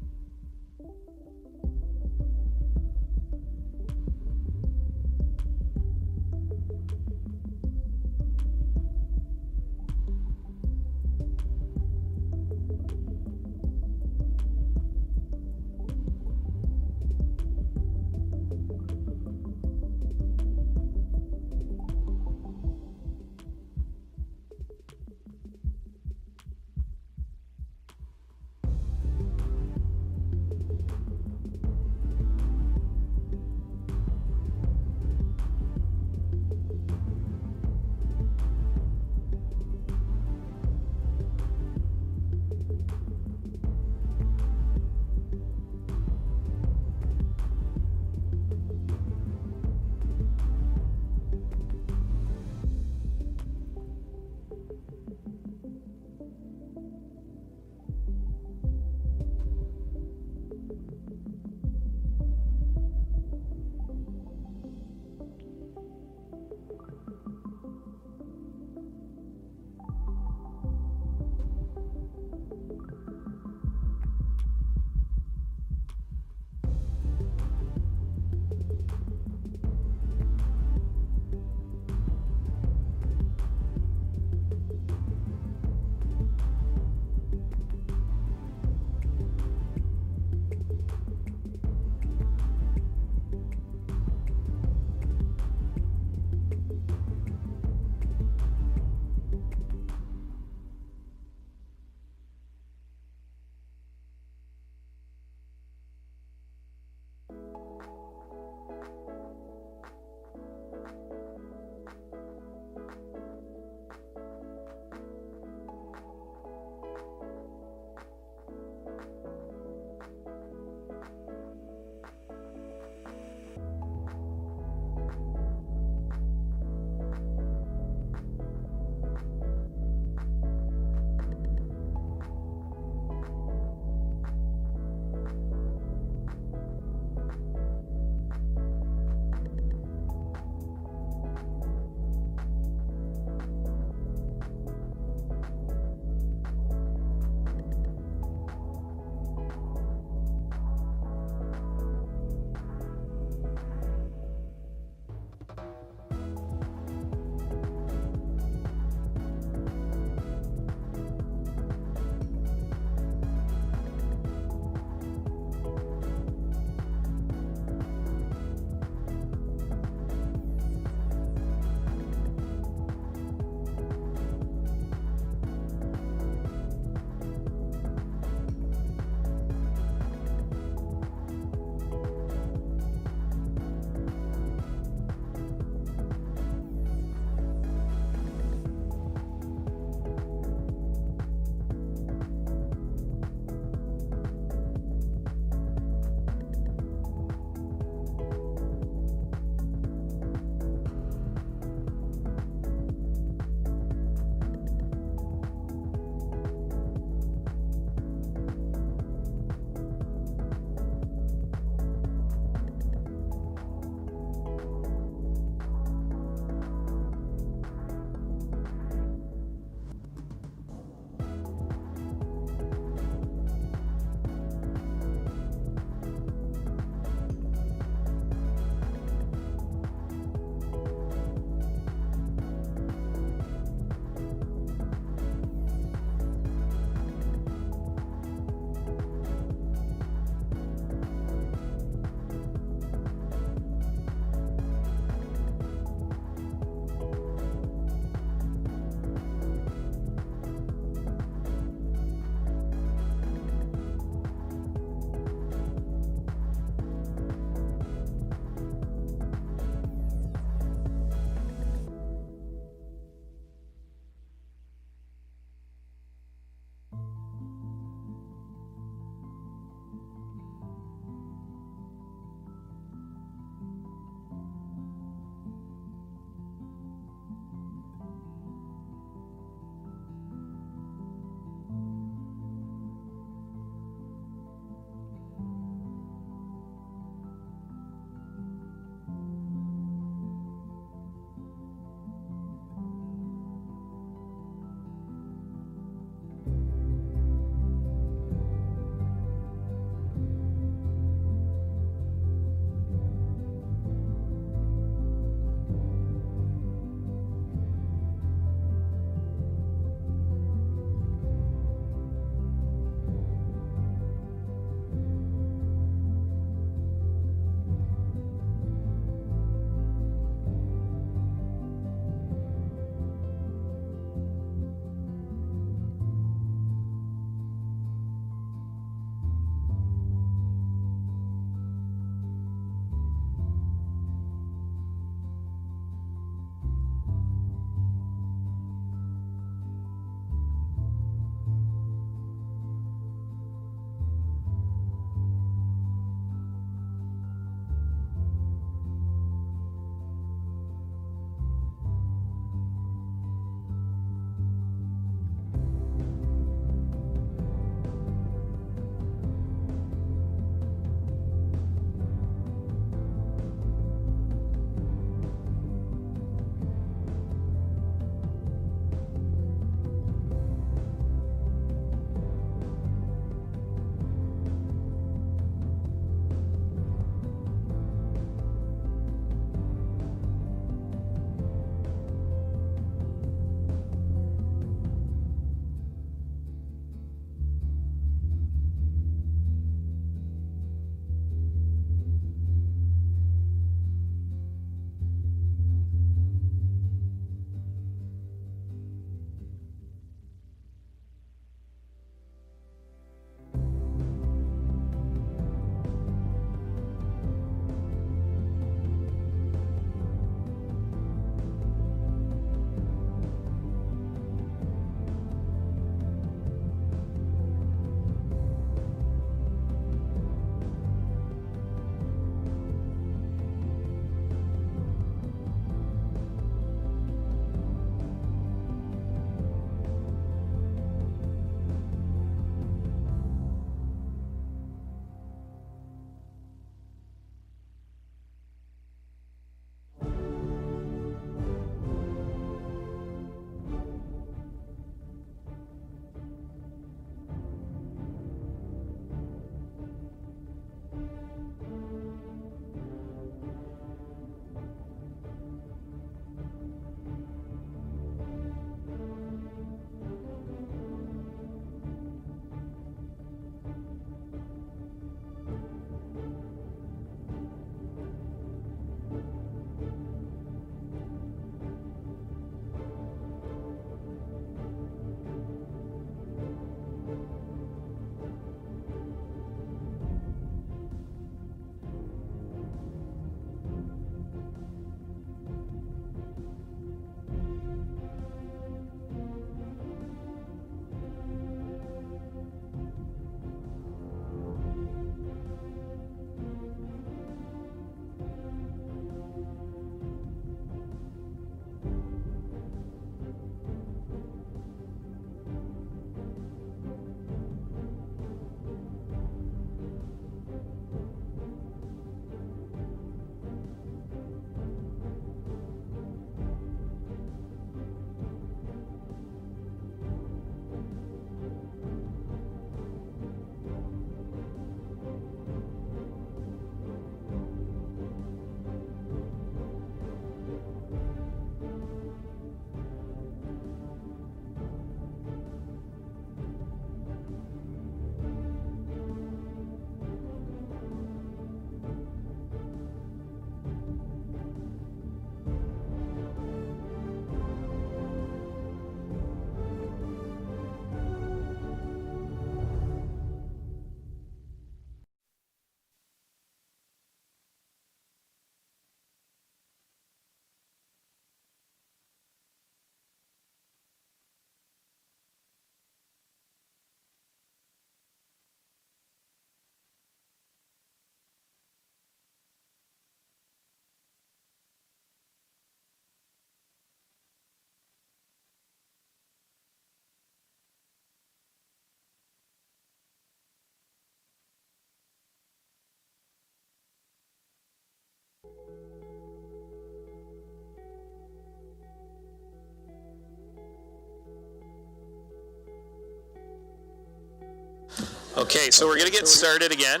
Okay, so we're gonna get started again.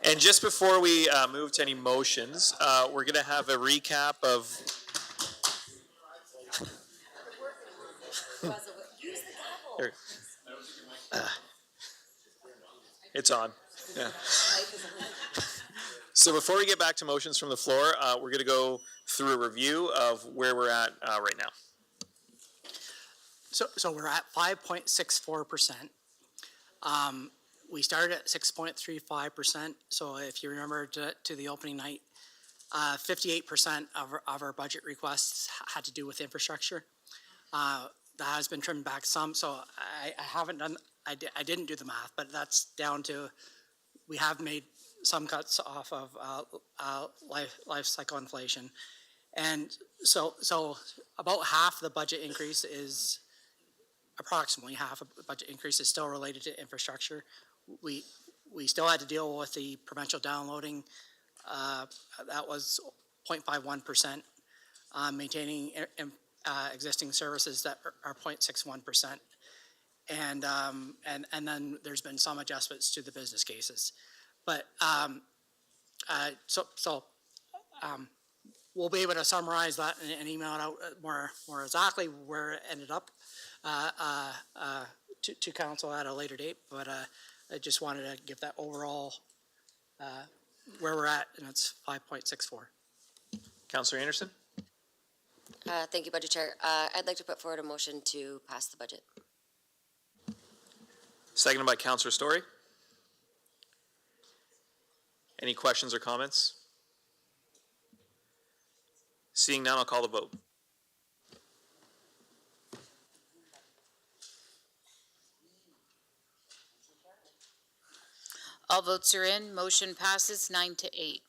And just before we move to any motions, we're gonna have a recap of. Here. It's on. Yeah. So before we get back to motions from the floor, we're gonna go through a review of where we're at right now. So we're at 5.64%. We started at 6.35%. So if you remember to the opening night, 58% of our budget requests had to do with infrastructure. That has been trimmed back some. So I haven't done. I didn't do the math, but that's down to we have made some cuts off of life cycle inflation, and so about half the budget increase is. Approximately half of the budget increase is still related to infrastructure. We still had to deal with the provincial downloading. That was 0.51%. Maintaining existing services that are 0.61%. And then there's been some adjustments to the business cases. But we'll be able to summarize that and email it out more exactly where it ended up to council at a later date. But I just wanted to give that overall where we're at, and it's 5.64. Councillor Anderson? Thank you, Budget Chair. I'd like to put forward a motion to pass the budget. Seconded by Councillor Story. Any questions or comments? Seeing none, I'll call the vote. All votes are in. Motion passes 9-8.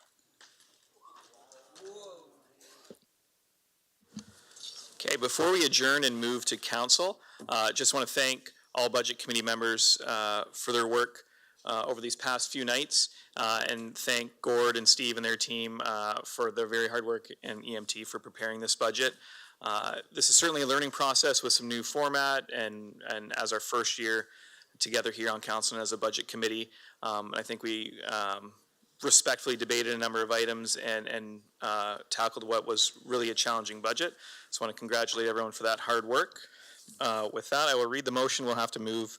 Okay, before we adjourn and move to council, just want to thank all budget committee members for their work over these past few nights, and thank Gord and Steve and their team for their very hard work, and EMT for preparing this budget. This is certainly a learning process with some new format, and as our first year together here on council and as a budget committee, I think we respectfully debated a number of items and tackled what was really a challenging budget. Just want to congratulate everyone for that hard work. With that, I will read the motion. We'll have to move.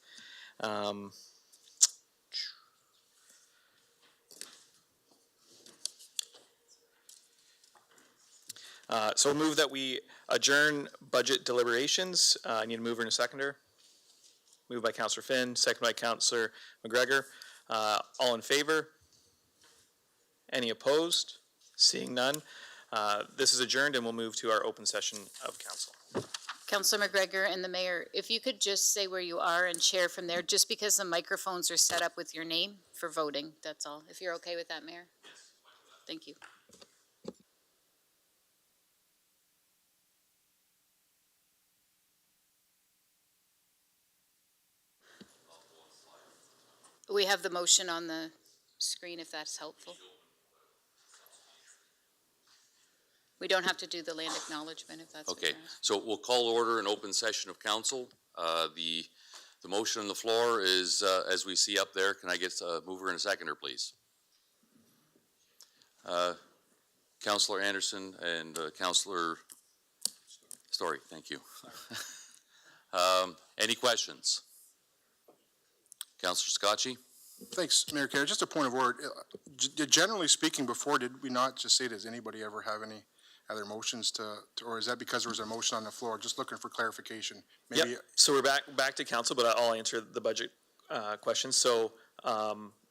So we'll move that we adjourn budget deliberations. I need a mover and a seconder. Moved by Councillor Finn, second by Councillor McGregor. All in favor? Any opposed? Seeing none. This is adjourned, and we'll move to our open session of council. Councillor McGregor and the mayor, if you could just say where you are and share from there, just because the microphones are set up with your name for voting, that's all. If you're okay with that, Mayor? Thank you. We have the motion on the screen, if that's helpful. We don't have to do the land acknowledgement if that's Okay, so we'll call order an open session of council. The motion on the floor is, as we see up there. Can I get a mover and a seconder, please? Councillor Anderson and Councillor Story, thank you. Any questions? Councillor Scotchy? Thanks, Mayor Kerr. Just a point of order. Generally speaking, before, did we not just say, does anybody ever have any other motions or is that because there was a motion on the floor? Just looking for clarification. Maybe. Yep. So we're back to council, but I'll answer the budget questions. So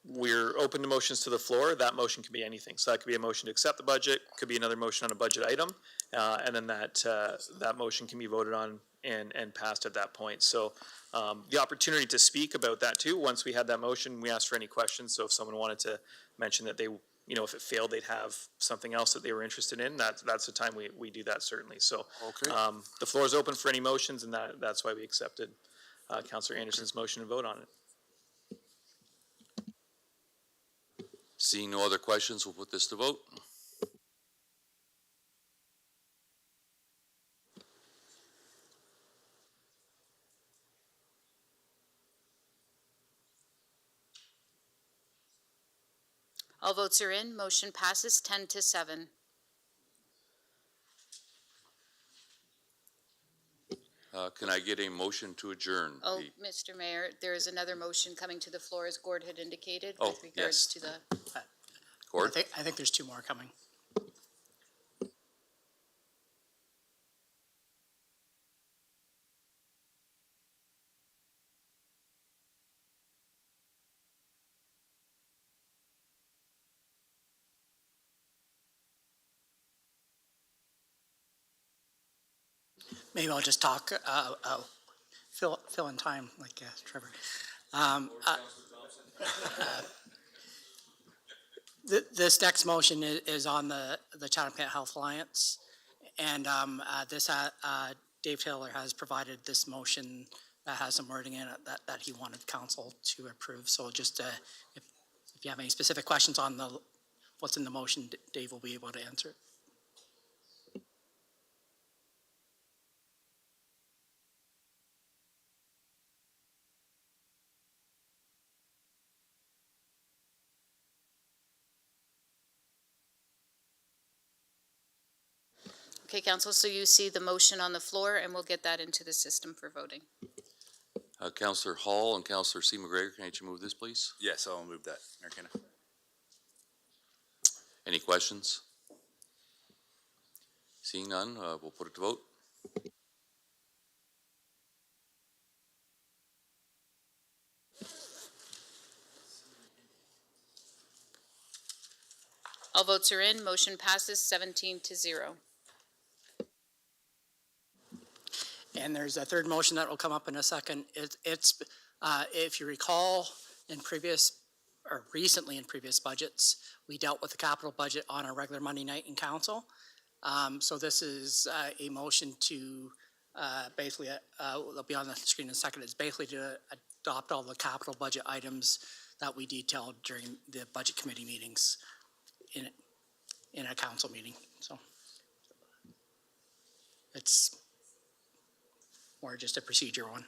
we're open to motions to the floor. That motion can be anything. So that could be a motion to accept the budget, could be another motion on a budget item, and then that motion can be voted on and passed at that point. So the opportunity to speak about that too, once we had that motion, we asked for any questions. So if someone wanted to mention that they, if it failed, they'd have something else that they were interested in, that's the time we do that, certainly. So okay. The floor is open for any motions, and that's why we accepted Councillor Anderson's motion and vote on it. Seeing no other questions, we'll put this to vote. All votes are in. Motion passes 10-7. Can I get a motion to adjourn? Oh, Mr. Mayor, there is another motion coming to the floor, as Gord had indicated, Oh, with regards yes. to the. Gord? I think there's two more coming. Maybe I'll just talk, fill in time, like Trevor. This next motion is on the Chatham-Kent Health Alliance. And Dave Taylor has provided this motion that has some wording in it that he wanted council to approve. So just if you have any specific questions on what's in the motion, Dave will be able to answer it. Okay, council, so you see the motion on the floor, and we'll get that into the system for voting. Councillor Hall and Councillor C. McGregor, can you move this, please? Yes, I'll move that. Mayor Kenna. Any questions? Seeing none, we'll put it to vote. All votes are in. Motion passes 17-0. And there's a third motion that will come up in a second. It's if you recall, recently in previous budgets, we dealt with the capital budget on a regular Monday night in council. So this is a motion to basically, it'll be on the screen in a second, it's basically to adopt all the capital budget items that we detailed during the budget committee meetings in a council meeting. So it's more just a procedure one.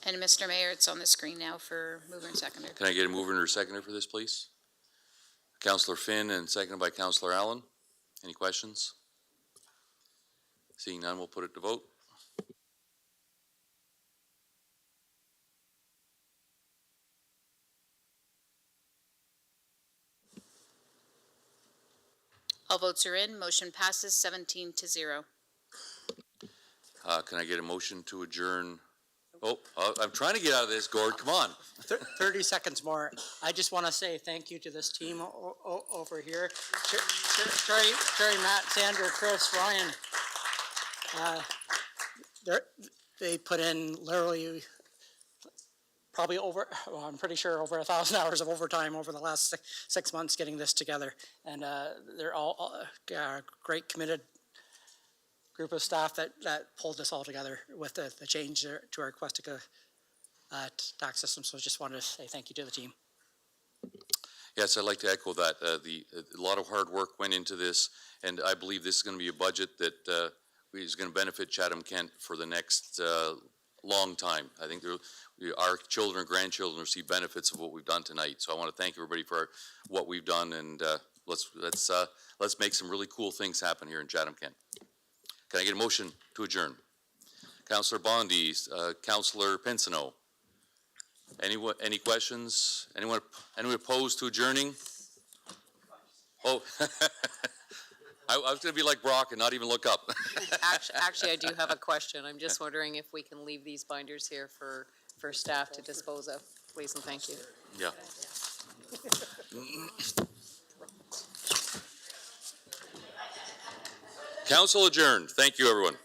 And Mr. Mayor, it's on the screen now for mover and seconder. Can I get a mover and a seconder for this, please? Councillor Finn and seconded by Councillor Allen. Any questions? Seeing none, we'll put it to vote. All votes are in. Motion passes 17-0. Can I get a motion to adjourn? Oh, I'm trying to get out of this, Gord. Come on. 30 seconds more. I just want to say thank you to this team over here. Terry, Matt, Sandra, Chris, Ryan. They put in literally probably I'm pretty sure over 1,000 hours of overtime over the last 6 months getting this together. And they're all great, committed group of staff that pulled this all together with the change to our Questica tax system. So just wanted to say thank you to the team. Yes, I'd like to echo that. A lot of hard work went into this, and I believe this is going to be a budget that is going to benefit Chatham-Kent for the next long time. I think our children and grandchildren will see benefits of what we've done tonight. So I want to thank everybody for what we've done, and let's make some really cool things happen here in Chatham-Kent. Can I get a motion to adjourn? Councillor Bondi, Councillor Pinsino. Any questions? Anyone opposed to adjourning? Oh, I was going to be like Brock and not even look up. Actually, I do have a question. I'm just wondering if we can leave these binders here for staff to dispose of, please and thank you. Yeah. Council adjourned. Thank you, everyone.